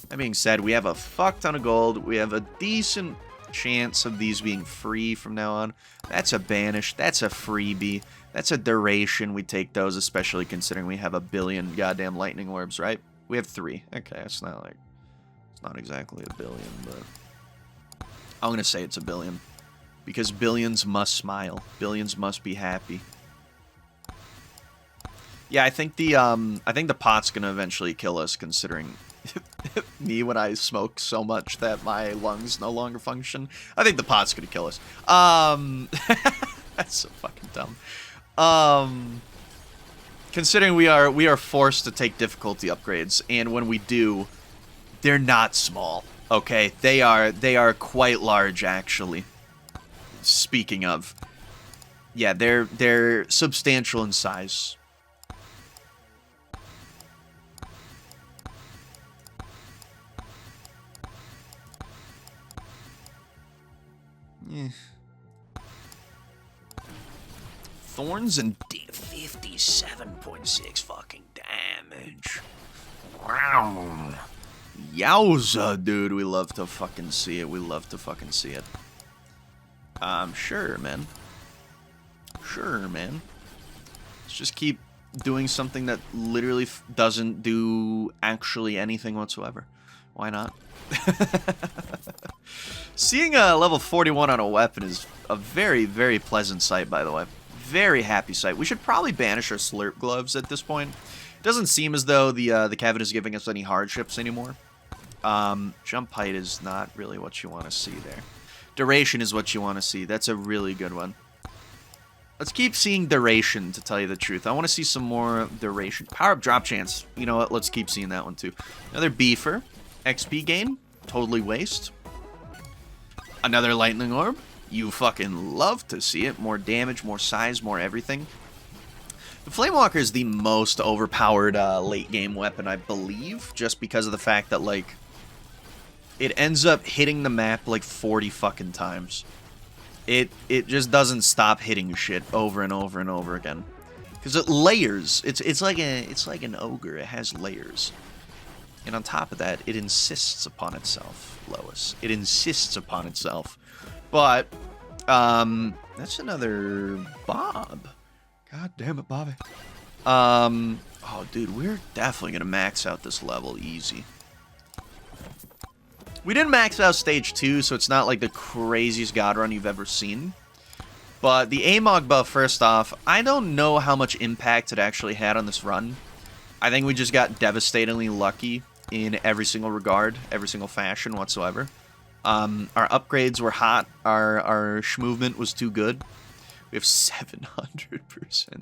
That being said, we have a fuck ton of gold. We have a decent chance of these being free from now on. That's a banish. That's a freebie. That's a duration. We take those, especially considering we have a billion goddamn lightning orbs, right? We have 3. Okay, it's not like... It's not exactly a billion, but... I'm gonna say it's a billion. Because billions must smile. Billions must be happy. Yeah, I think the pot's gonna eventually kill us, considering me when I smoke so much that my lungs no longer function. I think the pot's gonna kill us. That's so fucking dumb. Considering we are forced to take difficulty upgrades, and when we do, they're not small. Okay, they are quite large, actually. Speaking of, yeah, they're substantial in size. Yeah. Thorns and 57.6 fucking damage. Wow. Yowza, dude. We love to fucking see it. We love to fucking see it. Sure, man. Sure, man. Let's just keep doing something that literally doesn't do actually anything whatsoever. Why not? Seeing a level 41 on a weapon is a very, very pleasant sight, by the way. Very happy sight. We should probably banish our slurp gloves at this point. It doesn't seem as though the cabinet is giving us any hardships anymore. Jump height is not really what you want to see there. Duration is what you want to see. That's a really good one. Let's keep seeing duration, to tell you the truth. I want to see some more duration. Power up drop chance. You know what? Let's keep seeing that one too. Another beefer. XP gain. Totally waste. Another lightning orb. You fucking love to see it. More damage, more size, more everything. The Flamewalker is the most overpowered late game weapon, I believe. Just because of the fact that, like, it ends up hitting the map like 40 fucking times. It just doesn't stop hitting shit over and over and over again, because it layers. It's like an ogre. It has layers, and on top of that, it insists upon itself. Lois, it insists upon itself. But that's another Bob. God damn it, Bobby. Oh, dude, we're definitely gonna max out this level easy. We didn't max out stage 2, so it's not like the craziest god run you've ever seen. But the Amog buff, first off, I don't know how much impact it actually had on this run. I think we just got devastatingly lucky in every single regard, every single fashion whatsoever. Our upgrades were hot. Our movement was too good. We have 700%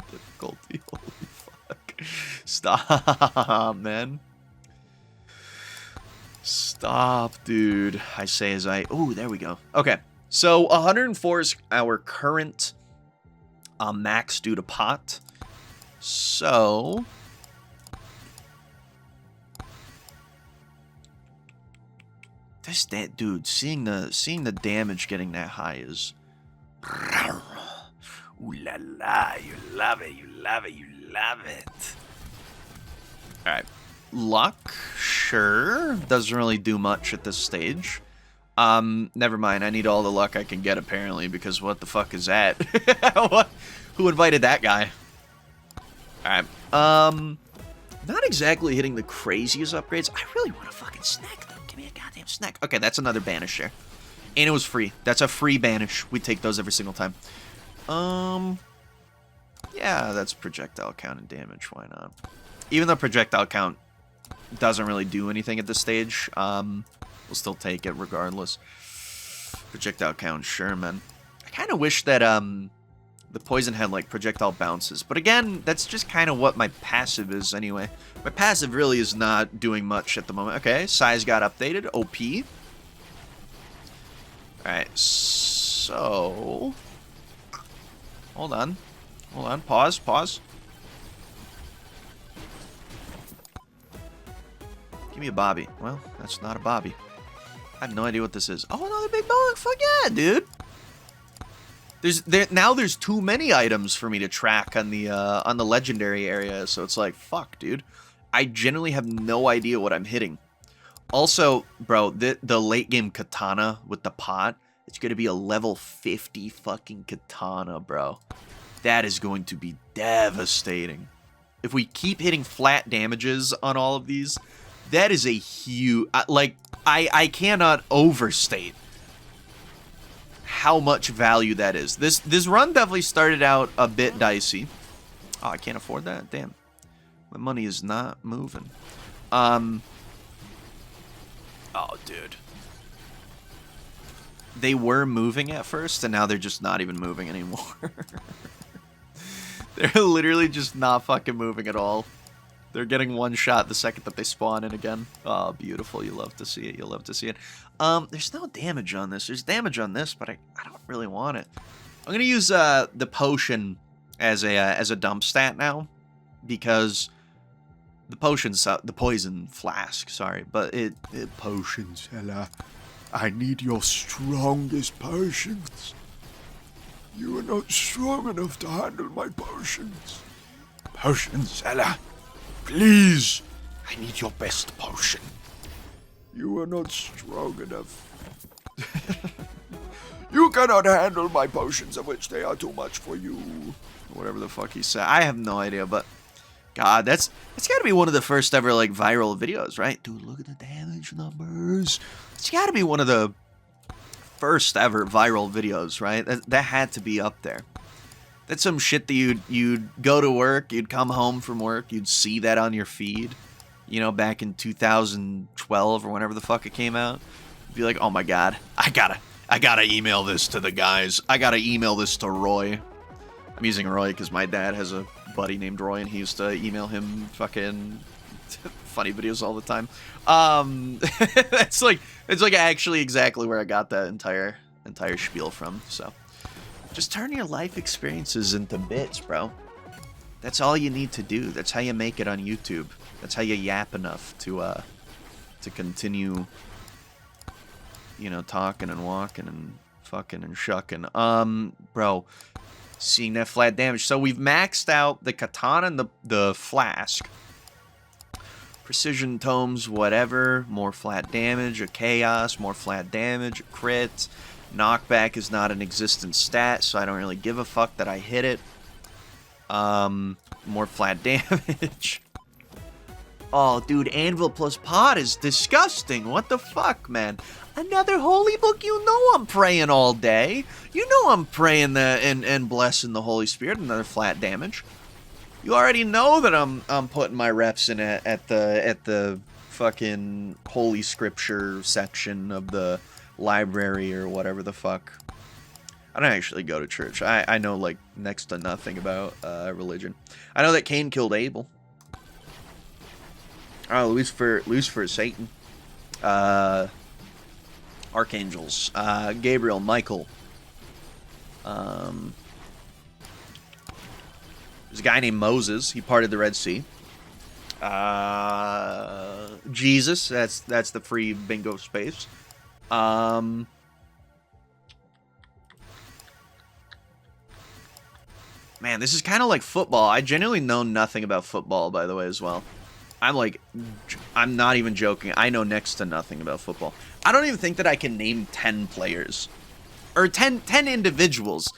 difficulty. Holy fuck. Stop, man. Stop, dude. I say as I... Oh, there we go. Okay. So, 104 is our current max due to pot. So... That dude, seeing the damage getting that high is... Ooh la la, you love it, you love it, you love it. Alright. Luck, sure. Doesn't really do much at this stage. Never mind. I need all the luck I can get, apparently, because what the fuck is that? What? Who invited that guy? Alright. Not exactly hitting the craziest upgrades. I really want a fucking snack, though. Give me a goddamn snack. Okay, that's another banish there. And it was free. That's a free banish. We take those every single time. Yeah, that's projectile count and damage. Why not? Even though projectile count doesn't really do anything at this stage, we'll still take it regardless. Projectile count, sure, man. I kind of wish that the poison had like projectile bounces, but again, that's just kind of what my passive is anyway. My passive really is not doing much at the moment. Okay, size got updated. OP. All right, so hold on, pause. Give me a Bobby. Well, that's not a Bobby. I have no idea what this is. Oh, another big bonk. Fuck yeah, dude. Now there's too many items for me to track on the legendary area, so it's like, fuck, dude. I genuinely have no idea what I'm hitting. Also, bro, the late game katana with the pot, it's gonna be a level 50 fucking katana, bro. That is going to be devastating. If we keep hitting flat damages on all of these, that is a huge... Like, I cannot overstate how much value that is. This run definitely started out a bit dicey. Oh, I can't afford that? Damn. My money is not moving. Oh, dude. They were moving at first, and now they're just not even moving anymore. They're literally just not fucking moving at all. They're getting one shot the second that they spawn in again. Oh, beautiful. You love to see it. You love to see it. There's no damage on this. There's damage on this, but I don't really want it. I'm going to use the potion as a dump stat now, because the poison flask, sorry, but it potion seller. I need your strongest potions. You are not strong enough to handle my potions. Potion seller. Please, I need your best potion. You are not strong enough. You cannot handle my potions, of which they are too much for you. Whatever the fuck he said. I have no idea, but God, that's got to be one of the first ever like viral videos, right? Dude, look at the damage numbers. It's got to be one of the first ever viral videos, right? That had to be up there. That's some shit that you'd go to work, you'd come home from work, you'd see that on your feed, you know, back in 2012 or whenever the fuck it came out. You'd be like, oh my god, I gotta email this to the guys. I gotta email this to Roy. I'm using Roy because my dad has a buddy named Roy, and he used to email him fucking funny videos all the time. It's like actually exactly where I got that entire spiel from. So just turn your life experiences into bits, bro. That's all you need to do. That's how you make it on YouTube. That's how you yap enough to continue, you know, talking and walking and fucking and shucking. Bro, seeing that flat damage. So we've maxed out the katana and the flask. Precision tomes, whatever. More flat damage, a chaos, more flat damage, a crit. Knockback is not an existent stat, so I don't really give a fuck that I hit it. More flat damage. Oh, dude, Anvil plus Pot is disgusting. What the fuck, man? Another holy book? You know I'm praying all day. You know I'm praying and blessing the Holy Spirit. Another flat damage. You already know that I'm putting my reps in at the fucking Holy Scripture section of the library or whatever the fuck. I don't actually go to church. I know like next to nothing about religion. I know that Cain killed Abel. Oh, Lucifer, Satan. Archangels. Gabriel, Michael. There's a guy named Moses. He parted the Red Sea. Jesus. That's the free bingo space. Man, this is kind of like football. I genuinely know nothing about football, by the way, as well. I'm not even joking. I know next to nothing about football. I don't even think that I can name 10 players. Or 10 individuals.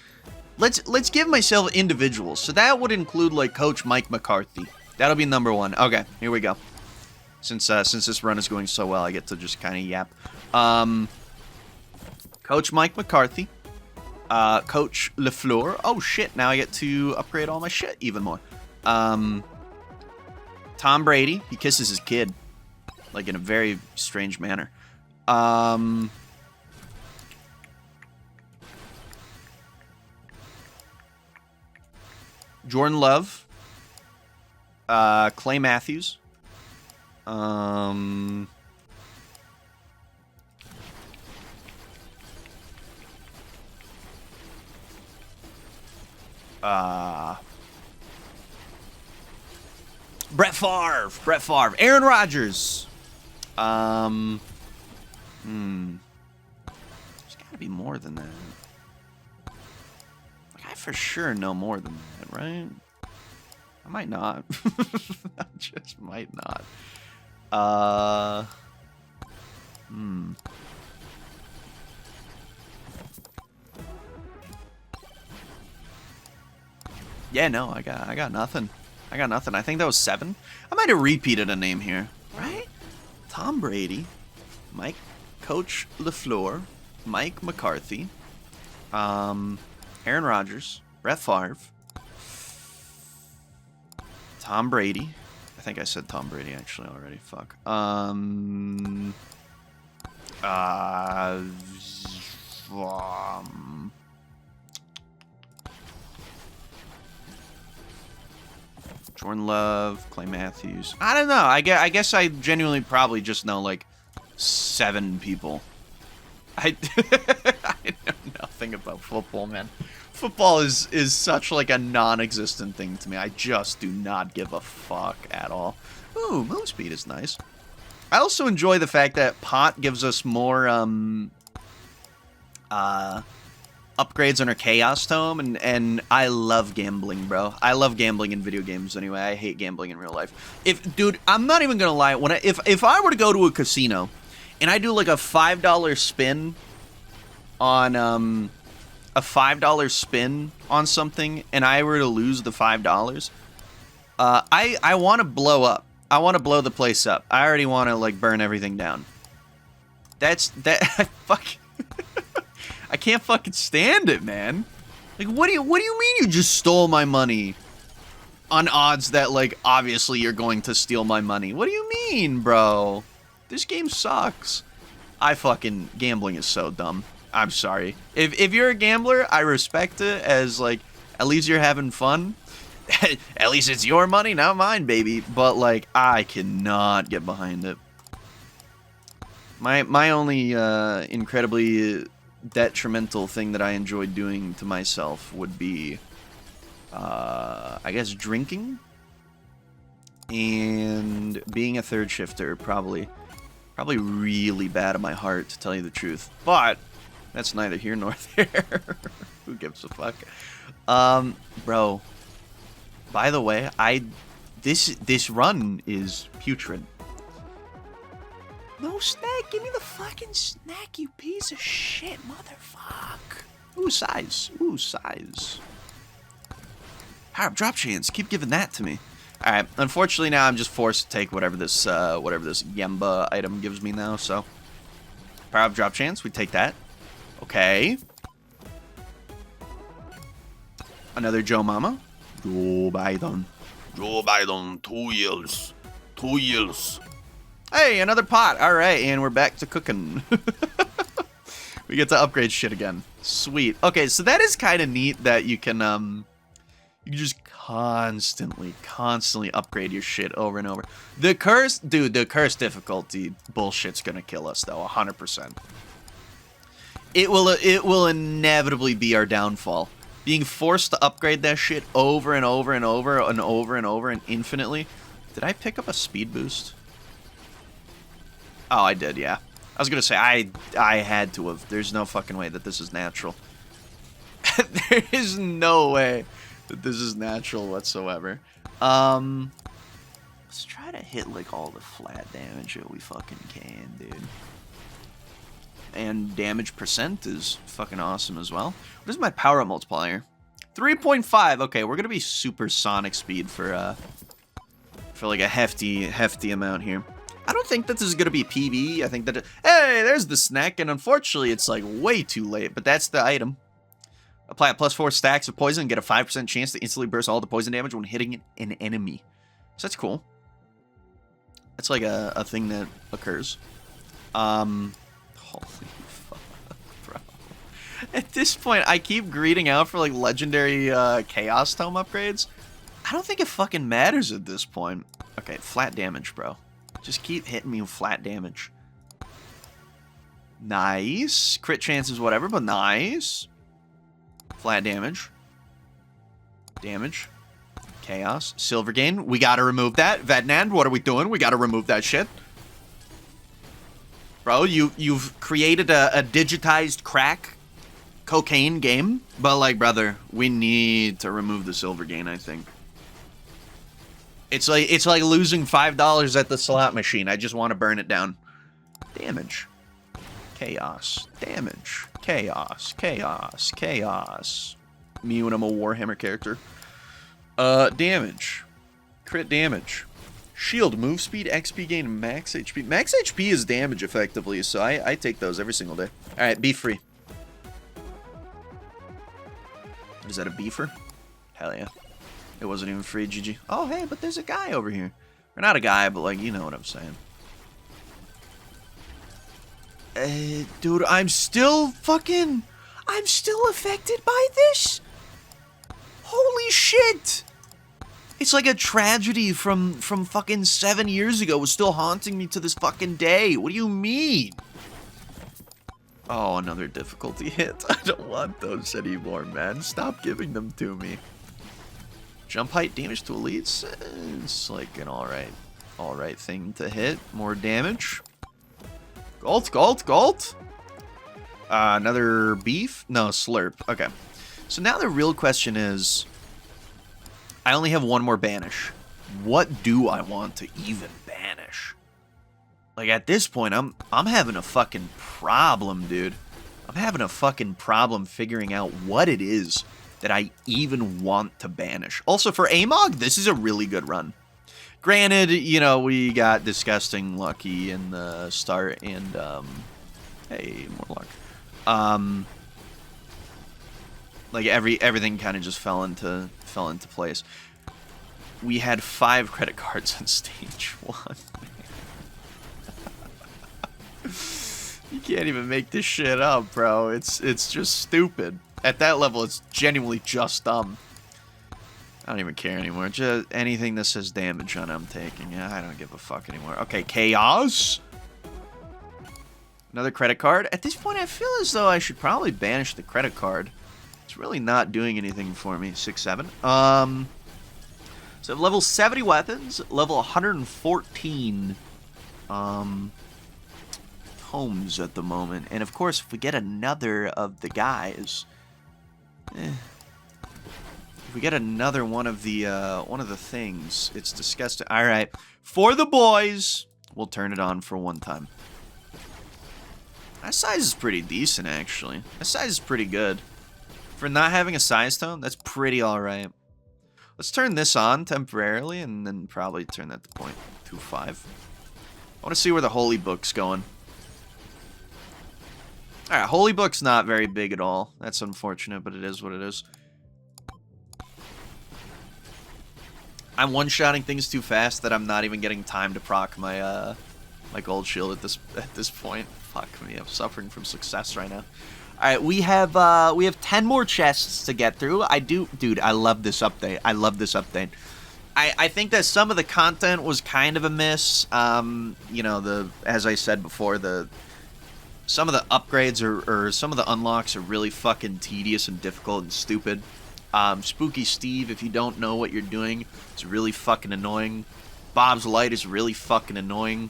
Let's give myself individuals. So that would include, like, Coach Mike McCarthy. That'll be number 1. Okay, here we go. Since this run is going so well, I get to just kind of yap. Coach Mike McCarthy. Coach LaFleur. Oh, shit. Now I get to upgrade all my shit even more. Tom Brady. He kisses his kid. Like, in a very strange manner. Jordan Love. Clay Matthews. Brett Favre. Aaron Rodgers. There's gotta be more than that. Like, I for sure know more than that, right? I might not. I just might not. Yeah, no, I got nothing. I got nothing. I think that was 7. I might have repeated a name here, right? Tom Brady, Coach LaFleur, Mike McCarthy, Aaron Rodgers, Brett Favre, Tom Brady. I think I said Tom Brady actually already. Fuck. Jordan Love, Clay Matthews. I don't know. I guess I genuinely probably just know like 7 people. I know nothing about football, man. Football is such like a non-existent thing to me. I just do not give a fuck at all. Ooh, move speed is nice. I also enjoy the fact that Pot gives us more upgrades on our Chaos Tome, and I love gambling, bro. I love gambling in video games anyway. I hate gambling in real life. Dude, I'm not even gonna lie. If I were to go to a casino and I do like a $5 spin on a $5 spin on something, and I were to lose the $5, I want to blow up. I want to blow the place up. I already want to, like, burn everything down. Fuck. I can't fucking stand it, man. Like, what do you mean you just stole my money? On odds that, like, obviously you're going to steal my money. What do you mean, bro? This game sucks. Gambling is so dumb. I'm sorry. If you're a gambler, I respect it as, like, at least you're having fun. At least it's your money, not mine, baby. But, like, I cannot get behind it. My only incredibly detrimental thing that I enjoyed doing to myself would be, I guess, drinking and being a third shifter. Probably really bad of my heart, to tell you the truth. But that's neither here nor there. Who gives a fuck? Bro. By the way, this run is putrid. No snack, give me the fucking snack, you piece of shit, motherfucker. Ooh, size. Ooh, size. Power drop chance, keep giving that to me. Alright, unfortunately now I'm just forced to take whatever this Yemba item gives me now, so. Power up drop chance, we take that. Okay. Another Joe Mama. Joe Biden. Joe Biden, 2 years. 2 years. Hey, another pot. Alright, and we're back to cooking. We get to upgrade shit again. Sweet. Okay, so that is kind of neat that you can just constantly upgrade your shit over and over. The curse, dude, the curse difficulty bullshit's gonna kill us, though, 100%. It will inevitably be our downfall. Being forced to upgrade that shit over and over and over and over and over and infinitely. Did I pick up a speed boost? Oh, I did, yeah. I was gonna say, I had to have. There's no fucking way that this is natural. There is no way that this is natural whatsoever. Let's try to hit, like, all the flat damage that we fucking can, dude. And damage percent is fucking awesome as well. What is my power-up multiplier? 3.5. Okay, we're gonna be supersonic speed for like a hefty amount here. I don't think that this is gonna be PB. I think that hey, there's the snack, and unfortunately it's like way too late. But that's the item. Apply +4 stacks of poison and get a 5% chance to instantly burst all the poison damage when hitting an enemy. So that's cool. That's like a thing that occurs. Holy fuck, bro. At this point, I keep greeting out for, like, legendary Chaos Tome upgrades. I don't think it fucking matters at this point. Okay, flat damage, bro. Just keep hitting me with flat damage. Nice. Crit chances, whatever, but nice. Flat damage. Damage. Chaos. Silver gain. We gotta remove that. Vednand, what are we doing? We gotta remove that shit. Bro, you've created a digitized crack cocaine game, but, like, brother, we need to remove the silver gain, I think. It's like losing $5 at the slot machine. I just want to burn it down. Damage. Chaos. Damage. Chaos. Chaos. Chaos. Me when I'm a Warhammer character. Damage. Crit damage. Shield, move speed, XP gain, max HP. Max HP is damage, effectively, so I take those every single day. Alright, beef free. Is that a beefer? Hell yeah. It wasn't even free, GG. Oh, hey, but there's a guy over here. Or not a guy, but, like, you know what I'm saying. Dude, I'm still affected by this? Holy shit! It's like a tragedy from fucking 7 years ago was still haunting me to this fucking day. What do you mean? Oh, another difficulty hit. I don't want those anymore, man. Stop giving them to me. Jump height damage to elites. It's like an alright thing to hit. More damage. Galt. Another beef? No, slurp. Okay. So now the real question is, I only have one more banish. What do I want to even banish? Like, at this point, I'm having a fucking problem, dude. I'm having a fucking problem figuring out what it is that I even want to banish. Also, for Amog, this is a really good run. Granted, you know, we got disgusting lucky in the start, and, hey, more luck. Like, everything kind of just fell into place. We had 5 credit cards on stage 1. You can't even make this shit up, bro. It's just stupid. At that level, it's genuinely just dumb. I don't even care anymore. Just anything that says damage on it, I'm taking. Yeah, I don't give a fuck anymore. Okay, Chaos. Another credit card. At this point, I feel as though I should probably banish the credit card. It's really not doing anything for me. 6, 7. So level 70 weapons, level 114 homes at the moment. And of course, if we get another of the guys, if we get another one of the things, it's disgusting. All right, for the boys, we'll turn it on for one time. That size is pretty decent, actually. That size is pretty good. For not having a size tone, that's pretty all right. Let's turn this on temporarily, and then probably turn that to 0.25. I want to see where the Holy Book's going. Alright, Holy Book's not very big at all. That's unfortunate, but it is what it is. I'm one-shotting things too fast that I'm not even getting time to proc my my gold shield at this point. Fuck me, I'm suffering from success right now. Alright, we have 10 more chests to get through. Dude, I love this update. I love this update. I think that some of the content was kind of a miss. You know, as I said before, some of the upgrades or some of the unlocks are really fucking tedious and difficult and stupid. Spooky Steve, if you don't know what you're doing, it's really fucking annoying. Bob's Light is really fucking annoying.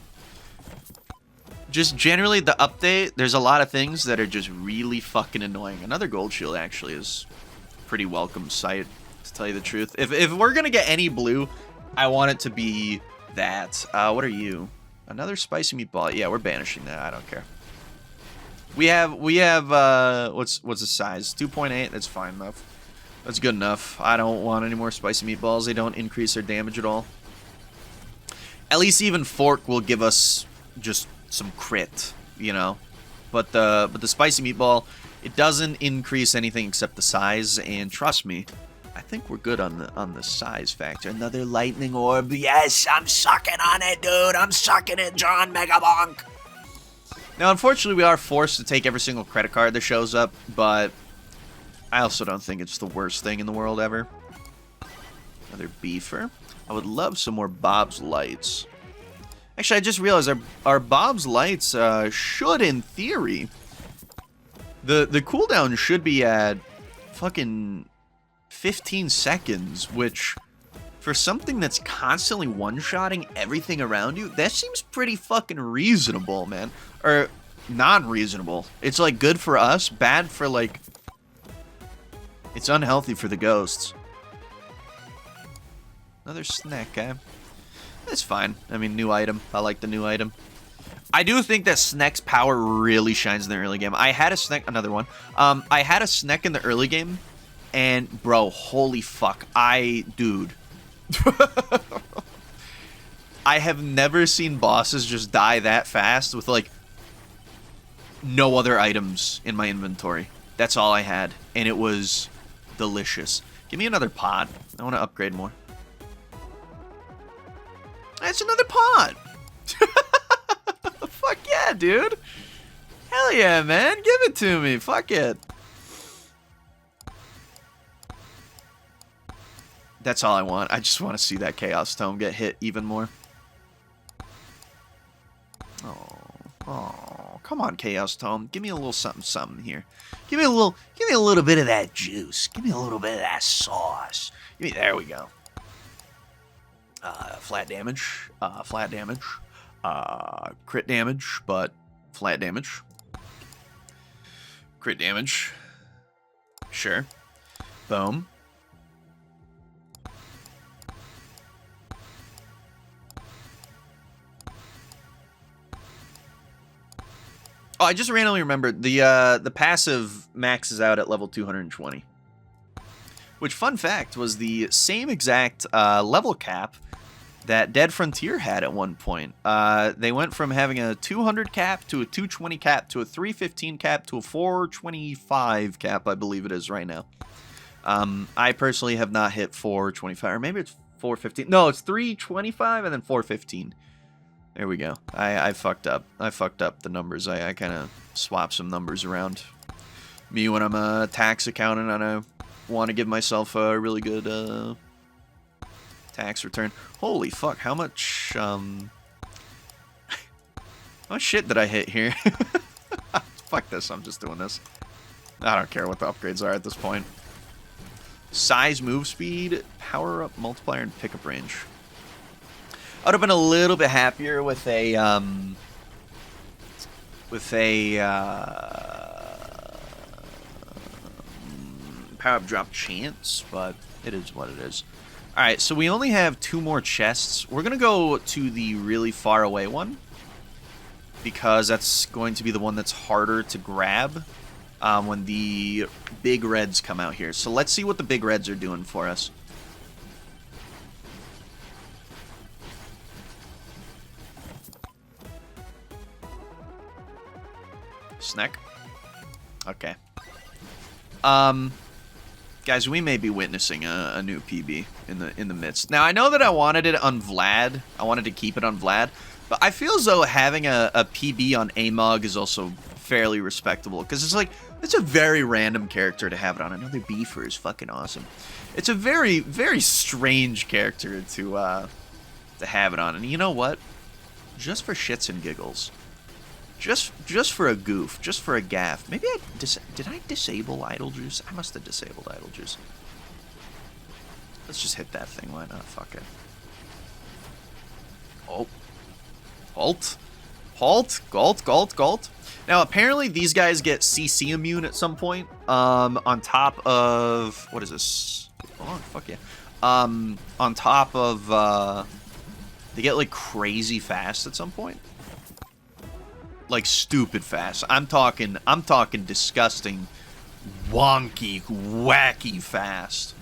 Just generally, the update, there's a lot of things that are just really fucking annoying. Another gold shield, actually, is a pretty welcome sight, to tell you the truth. If we're gonna get any blue, I want it to be that. What are you? Another spicy meatball. Yeah, we're banishing that. I don't care. We have what's the size? 2.8. That's fine enough. That's good enough. I don't want any more spicy meatballs. They don't increase their damage at all. At least even Fork will give us just some crit, you know. But the spicy meatball, it doesn't increase anything except the size. And trust me, I think we're good on the size factor. Another lightning orb. Yes, I'm sucking on it, dude. I'm sucking it, John Megabonk. Now, unfortunately, we are forced to take every single credit card that shows up, but I also don't think it's the worst thing in the world ever. Another beefer. I would love some more Bob's Lights. Actually, I just realized our Bob's Lights should, in theory, the cooldown should be at fucking 15 seconds, which, for something that's constantly one-shotting everything around you, that seems pretty fucking reasonable, man. Or non-reasonable. It's, like, good for us, bad for, like... It's unhealthy for the ghosts. Another snack guy. That's fine. I mean, new item. I like the new item. I do think that Sneck's power really shines in the early game. I had a Sneck... Another one. I had a Sneck in the early game, and, bro, holy fuck. Dude. I have never seen bosses just die that fast with, like, no other items in my inventory. That's all I had, and it was delicious. Give me another pod. I want to upgrade more. That's another pod. Fuck yeah, dude. Hell yeah, man. Give it to me. Fuck it. That's all I want. I just want to see that Chaos Tome get hit even more. Oh, come on, Chaos Tome. Give me a little something here. Give me a little bit of that juice. Give me a little bit of that sauce. There we go. Flat damage, crit damage, but flat damage. Crit damage. Sure. Boom. Oh, I just randomly remembered the passive maxes out at level 220. Which, fun fact, was the same exact level cap that Dead Frontier had at one point. They went from having a 200 cap to a 220 cap to a 315 cap to a 425 cap, I believe it is right now. I personally have not hit 425, or maybe it's 415. No, it's 325 and then 415. There we go. I fucked up. I fucked up the numbers. I kind of swapped some numbers around. Me when I'm a tax accountant and I want to give myself a really good tax return. Holy fuck, how much how much shit did I hit here? Fuck this, I'm just doing this. I don't care what the upgrades are at this point. Size, move speed, power up, multiplier, and pickup range. I would have been a little bit happier with a power up drop chance, but it is what it is. Alright, so we only have 2 more chests. We're going to go to the really far away one, because that's going to be the one that's harder to grab when the big reds come out here. So let's see what the big reds are doing for us. Snack. Okay. Guys, we may be witnessing a new PB in the midst. Now, I know that I wanted it on Vlad. I wanted to keep it on Vlad. But I feel as though having a PB on Amog is also fairly respectable. Because it's like, it's a very random character to have it on. Another beefer is fucking awesome. It's a very, very strange character to have it on. And you know what? Just for shits and giggles. Just for a goof, just for a gaff. Maybe did I disable Idle Juice? I must have disabled Idle Juice. Let's just hit that thing. Why not? Fuck it. Oh. Halt. Halt. Galt. Galt. Galt. Now, apparently, these guys get CC immune at some point. On top of... What is this? Oh, fuck yeah. On top of... They get, like, crazy fast at some point. Like, stupid fast. I'm talking disgusting, wonky, wacky fast.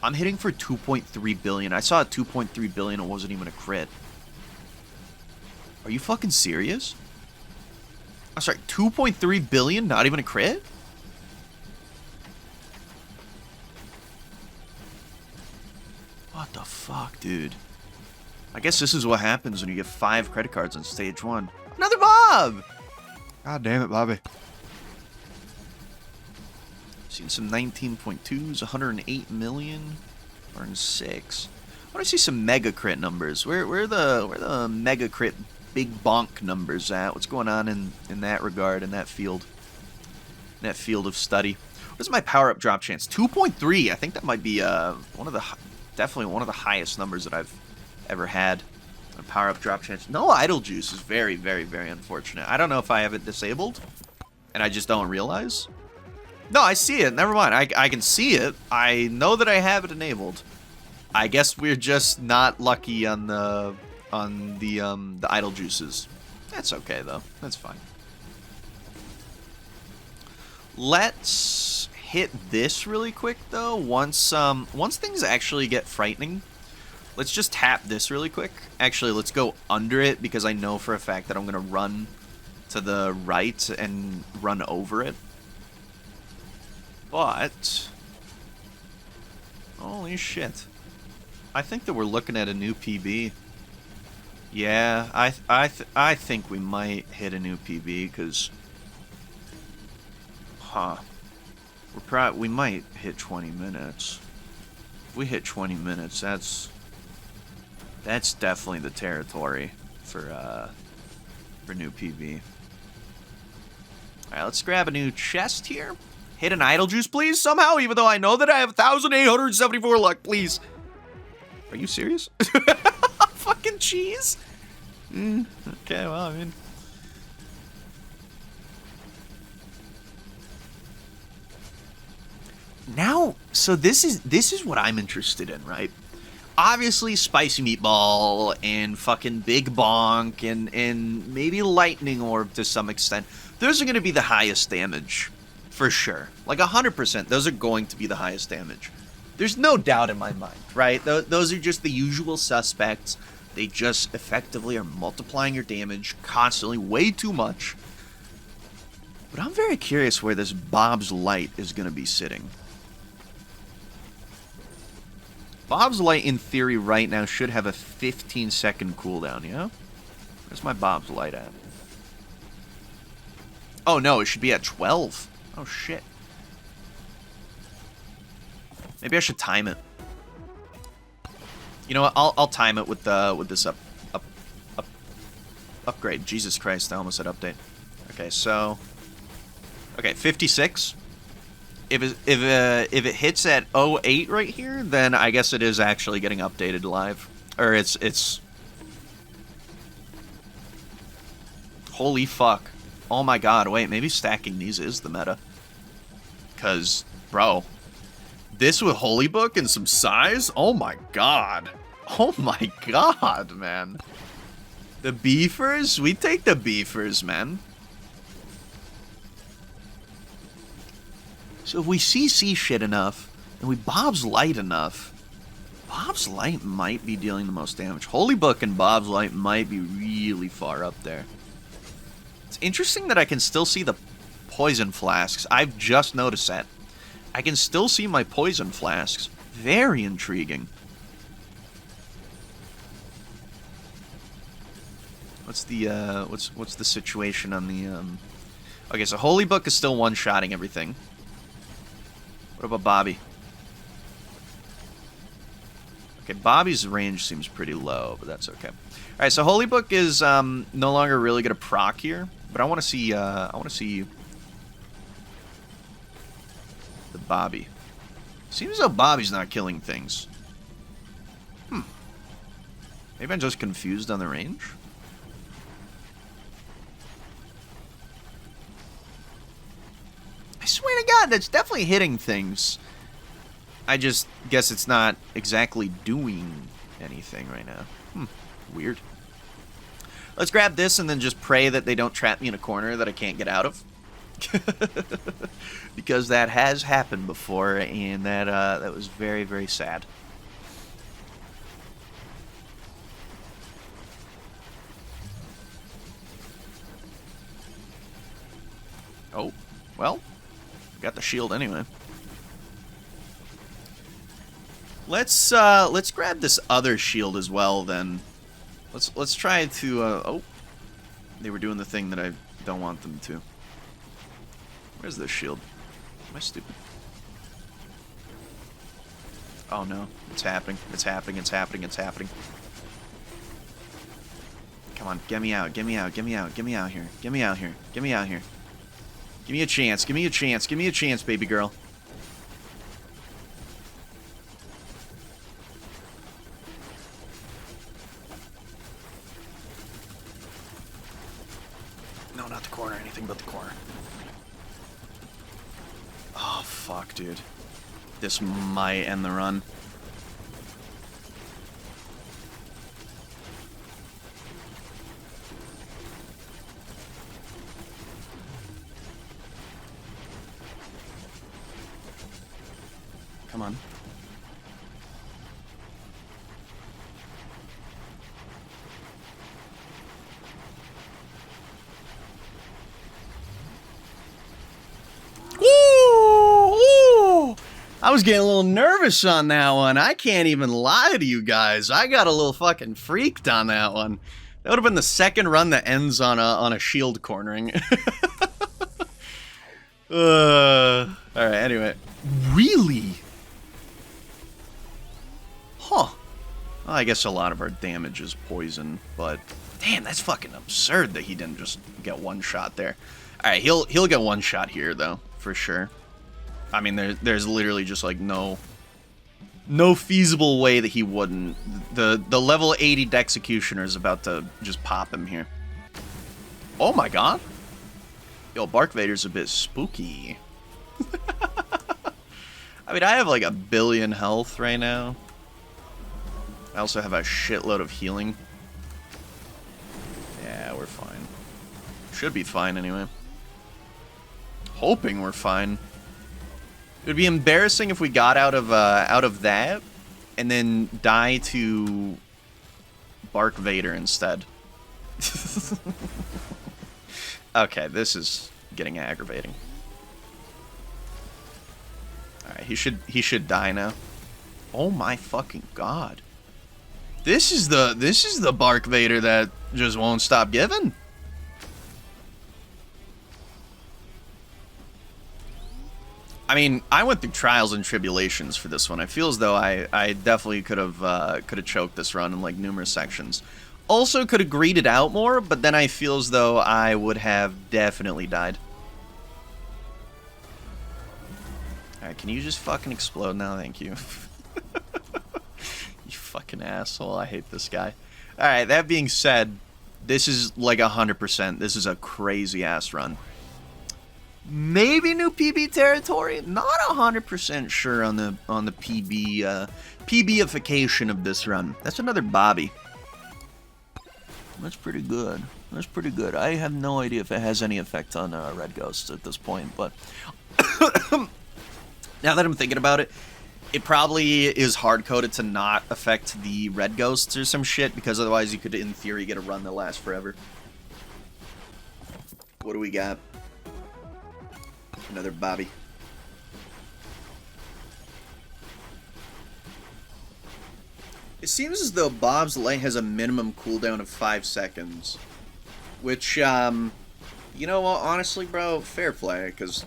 I'm hitting for 2.3 billion. I saw a 2.3 billion. It wasn't even a crit. Are you fucking serious? I'm sorry, 2.3 billion? Not even a crit? What the fuck, dude? I guess this is what happens when you get 5 credit cards on stage 1. Another Bob! God damn it, Bobby. Seen some 19.2s, 108 million, 106. I want to see some mega crit numbers. Where are the mega crit big bonk numbers at? What's going on in that regard, in that field? In that field of study. What's my power up drop chance? 2.3. I think that might be definitely one of the highest numbers that I've ever had. A power up drop chance. No idle juice is very, very, very unfortunate. I don't know if I have it disabled and I just don't realize. No, I see it. Never mind. I can see it. I know that I have it enabled. I guess we're just not lucky on the idle juices. That's okay though. That's fine. Let's hit this really quick though. Once things actually get frightening. Let's just tap this really quick. Actually, let's go under it because I know for a fact that I'm going to run to the right and run over it. But... Holy shit. I think that we're looking at a new PB. Yeah, I think we might hit a new PB because... Huh. We might hit 20 minutes. If we hit 20 minutes, that's definitely the territory for new PB. Alright, let's grab a new chest here. Hit an idle juice, please, somehow, even though I know that I have 1,874 luck, please. Are you serious? Fucking cheese? Okay, well, I mean... Now, so this is what I'm interested in, right? Obviously, Spicy Meatball and fucking Big Bonk and maybe Lightning Orb to some extent. Those are going to be the highest damage, for sure. Like 100%, those are going to be the highest damage. There's no doubt in my mind, right? Those are just the usual suspects. They just effectively are multiplying your damage constantly, way too much. But I'm very curious where this Bob's Light is going to be sitting. Bob's Light, in theory, right now should have a 15-second cooldown, yeah? Where's my Bob's Light at? Oh, no, it should be at 12. Oh, shit. Maybe I should time it. You know what? I'll time it with this upgrade. Jesus Christ, I almost said update. Okay, so... Okay, 56. If it hits at 08 right here, then I guess it is actually getting updated live. Or it's... Holy fuck. Oh my god, wait, maybe stacking these is the meta. Because, bro, this with Holy Book and some size? Oh my god. Oh my god, man. The beefers? We take the beefers, man. So if we CC shit enough, and we Bob's Light enough, Bob's Light might be dealing the most damage. Holy Book and Bob's Light might be really far up there. It's interesting that I can still see the poison flasks. I've just noticed that. I can still see my poison flasks. Very intriguing. What's the what's the situation on the Okay, so Holy Book is still one-shotting everything. What about Bobby? Okay, Bobby's range seems pretty low, but that's okay. All right, so Holy Book is no longer really gonna proc here, but I want to see the Bobby. Seems as though Bobby's not killing things. Maybe I'm just confused on the range. I swear to God, that's definitely hitting things. I just guess it's not exactly doing anything right now. Weird. Let's grab this and then just pray that they don't trap me in a corner that I can't get out of. Because that has happened before, and that was very, very sad. Oh, well, got the shield anyway. Let's grab this other shield as well then. Let's try to oh, they were doing the thing that I don't want them to. Where's this shield? Am I stupid? Oh no, it's happening. It's happening. It's happening. It's happening. Come on, get me out. Get me out. Get me out. Get me out here. Get me out here. Get me out here. Give me a chance. Give me a chance. Give me a chance, baby girl. No, not the corner. Anything but the corner. Oh, fuck, dude. This might end the run. Come on. I was getting a little nervous on that one. I can't even lie to you guys. I got a little fucking freaked on that one. That would have been the second run that ends on a shield cornering. Alright, anyway. Really? Huh. Well, I guess a lot of our damage is poison, but damn, that's fucking absurd that he didn't just get one shot there. Alright, he'll get one shot here though, for sure. I mean, there's literally just like no feasible way that he wouldn't. The level 80 Dexecutioner is about to just pop him here. Oh my god. Yo, Bark Vader's a bit spooky. I mean, I have like 1 billion health right now. I also have a shitload of healing. Yeah, we're fine. Should be fine anyway. Hoping we're fine. It would be embarrassing if we got out of that and then die to Bark Vader instead. Okay, this is getting aggravating. All right, he should die now. Oh my fucking god. This is the Bark Vader that just won't stop giving. I mean, I went through trials and tribulations for this one. I feel as though I definitely could have choked this run in like numerous sections. Also could have greeded out more, but then I feel as though I would have definitely died. Alright, can you just fucking explode now? Thank you. You fucking asshole. I hate this guy. Alright, that being said, this is like 100%. This is a crazy ass run. Maybe new PB territory. Not 100% sure on the PB PB-ification of this run. That's another Bobby. That's pretty good. That's pretty good. I have no idea if it has any effect on Red Ghost at this point, but now that I'm thinking about it, it probably is hard-coded to not affect the Red Ghosts or some shit, because otherwise you could, in theory, get a run that lasts forever. What do we got? Another Bobby. It seems as though Bob's Light has a minimum cooldown of 5 seconds. Which, you know what, honestly, bro, fair play, because...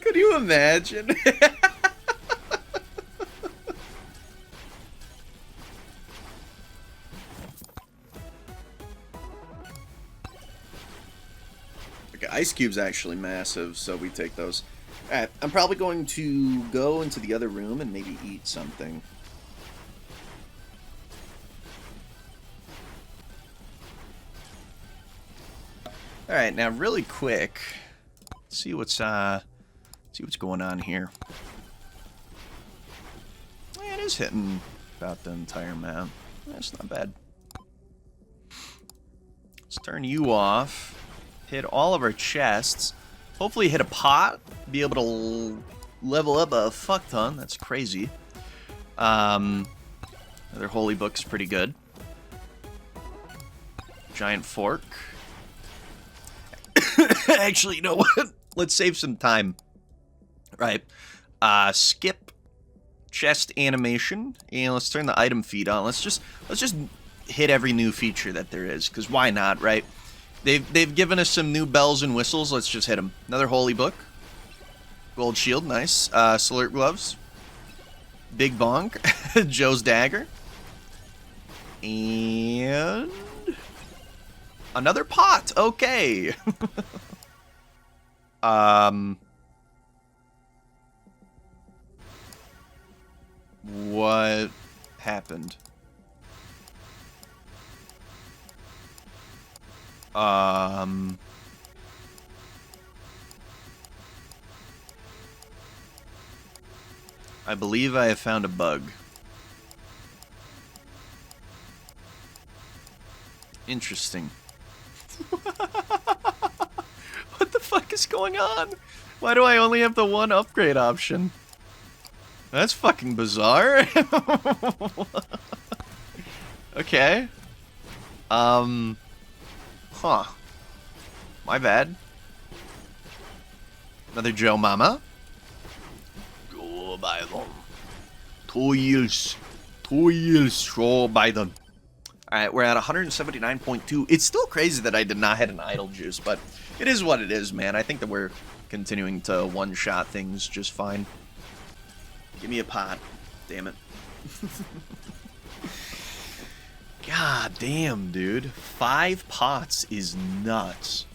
Could you imagine? Okay, Ice Cube's actually massive, so we take those. Alright, I'm probably going to go into the other room and maybe eat something. Alright, now really quick, see what's going on here. Yeah, it is hitting about the entire map. That's not bad. Let's turn you off. Hit all of our chests. Hopefully hit a pot. Be able to level up a fuck ton. That's crazy. Another holy book's pretty good. Giant fork. Actually, you know what? Let's save some time. Right. Skip chest animation. And let's turn the item feed on. Let's just hit every new feature that there is. Because why not, right? They've given us some new bells and whistles. Let's just hit them. Another holy book. Gold shield, nice. Salute gloves. Big bonk. Joe's dagger. And another pot. Okay. What happened? I believe I have found a bug. Interesting. What the fuck is going on? Why do I only have the one upgrade option? That's fucking bizarre. Okay. Huh. My bad. Another Joe Mama. Joe Biden. Toils. Joe Biden. Alright, we're at 179.2. It's still crazy that I did not hit an idle juice, but it is what it is, man. I think that we're continuing to one-shot things just fine. Give me a pot. Damn it. God damn, dude. 5 pots is nuts.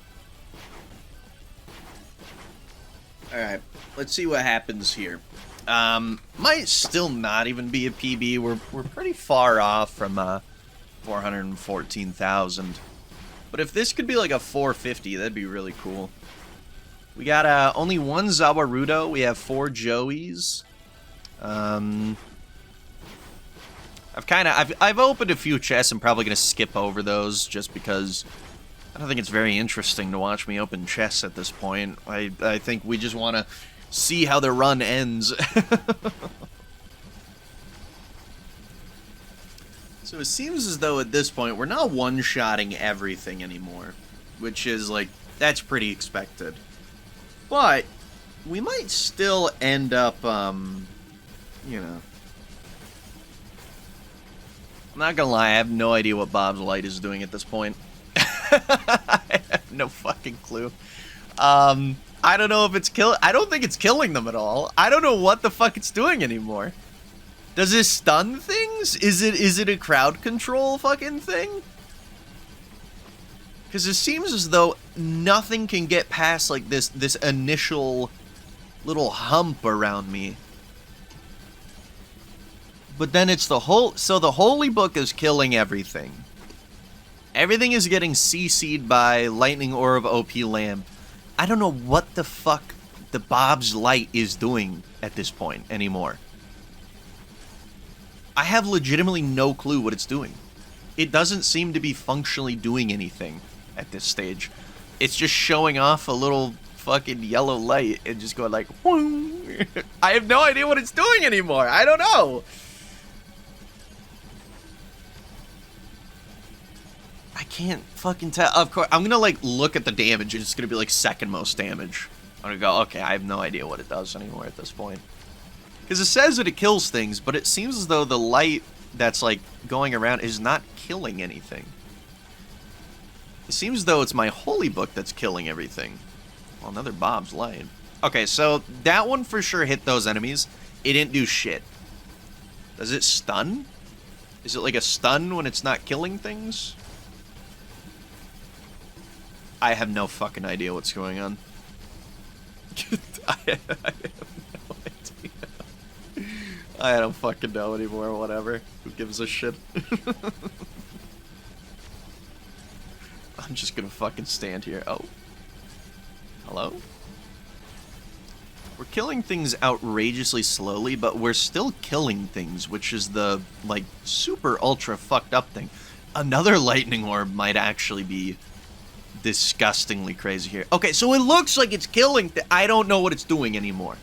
Alright, let's see what happens here. Might still not even be a PB. We're pretty far off from 414,000. But if this could be like a 450, that'd be really cool. We got only one Zawarudo. We have 4 Joeys. I've opened a few chests. I'm probably gonna skip over those just because I don't think it's very interesting to watch me open chests at this point. I think we just want to see how the run ends. So it seems as though at this point we're not one-shotting everything anymore, which is like, that's pretty expected. But we might still end up, you know. I'm not gonna lie, I have no idea what Bob's Light is doing at this point. I have no fucking clue. I don't know if it's I don't think it's killing them at all. I don't know what the fuck it's doing anymore. Does it stun things? Is it a crowd control fucking thing? Because it seems as though nothing can get past like this initial little hump around me. But then it's the Holy Book is killing everything. Everything is getting CC'd by Lightning Orb OP Lamp. I don't know what the fuck the Bob's Light is doing at this point anymore. I have legitimately no clue what it's doing. It doesn't seem to be functionally doing anything at this stage. It's just showing off a little fucking yellow light and just going like, whoom. I have no idea what it's doing anymore. I don't know. I can't fucking tell. Of course, I'm gonna like look at the damage and it's gonna be like second most damage. I'm gonna go, okay, I have no idea what it does anymore at this point. Because it says that it kills things, but it seems as though the light that's like going around is not killing anything. It seems as though it's my Holy Book that's killing everything. Well, another Bob's Light. Okay, so that one for sure hit those enemies. It didn't do shit. Does it stun? Is it like a stun when it's not killing things? I have no fucking idea what's going on. I have no idea. I don't fucking know anymore, whatever. Who gives a shit? I'm just gonna fucking stand here. Oh. Hello? We're killing things outrageously slowly, but we're still killing things, which is the, like, super ultra fucked up thing. Another Lightning Orb might actually be disgustingly crazy here. Okay, so it looks like it's killing I don't know what it's doing anymore.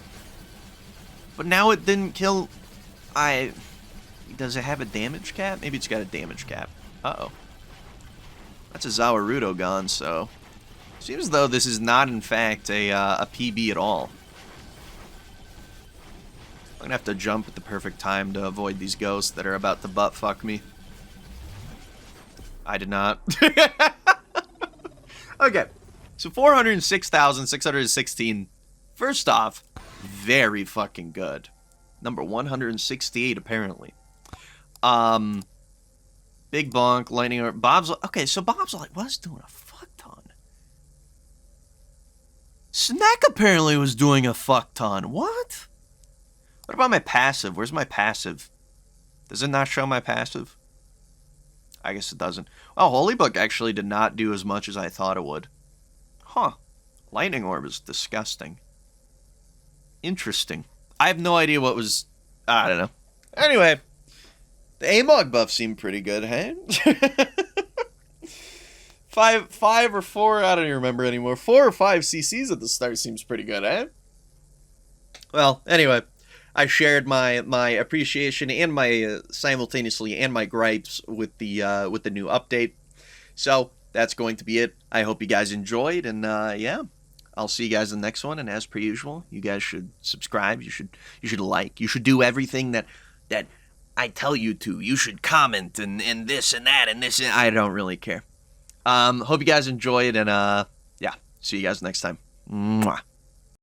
But now it didn't kill... Does it have a damage cap? Maybe it's got a damage cap. Uh-oh. That's a Zawarudo gone, so... Seems as though this is not, in fact, a PB at all. I'm gonna have to jump at the perfect time to avoid these ghosts that are about to butt fuck me. I did not. Okay, so 406,616. First off, very fucking good. Number 168, apparently. Big Bonk, Lightning Orb, Bob's... Okay, so Bob's like, was doing a fuck ton. Snack apparently was doing a fuck ton. What? What about my passive? Where's my passive? Does it not show my passive? I guess it doesn't. Oh, Holy Book actually did not do as much as I thought it would. Huh. Lightning Orb is disgusting. Interesting. I have no idea what was... I don't know. Anyway, the Amog buff seemed pretty good, hey? five or four, I don't even remember anymore. 4 or 5 CCs at the start seems pretty good, eh? Well, anyway, I shared my appreciation and my simultaneously and my gripes with the new update. So that's going to be it. I hope you guys enjoyed, and yeah, I'll see you guys in the next one. And as per usual, you guys should subscribe. You should like. You should do everything that I tell you to. You should comment and this and that and this. And I don't really care. Hope you guys enjoyed, and yeah, see you guys next time. Mwah.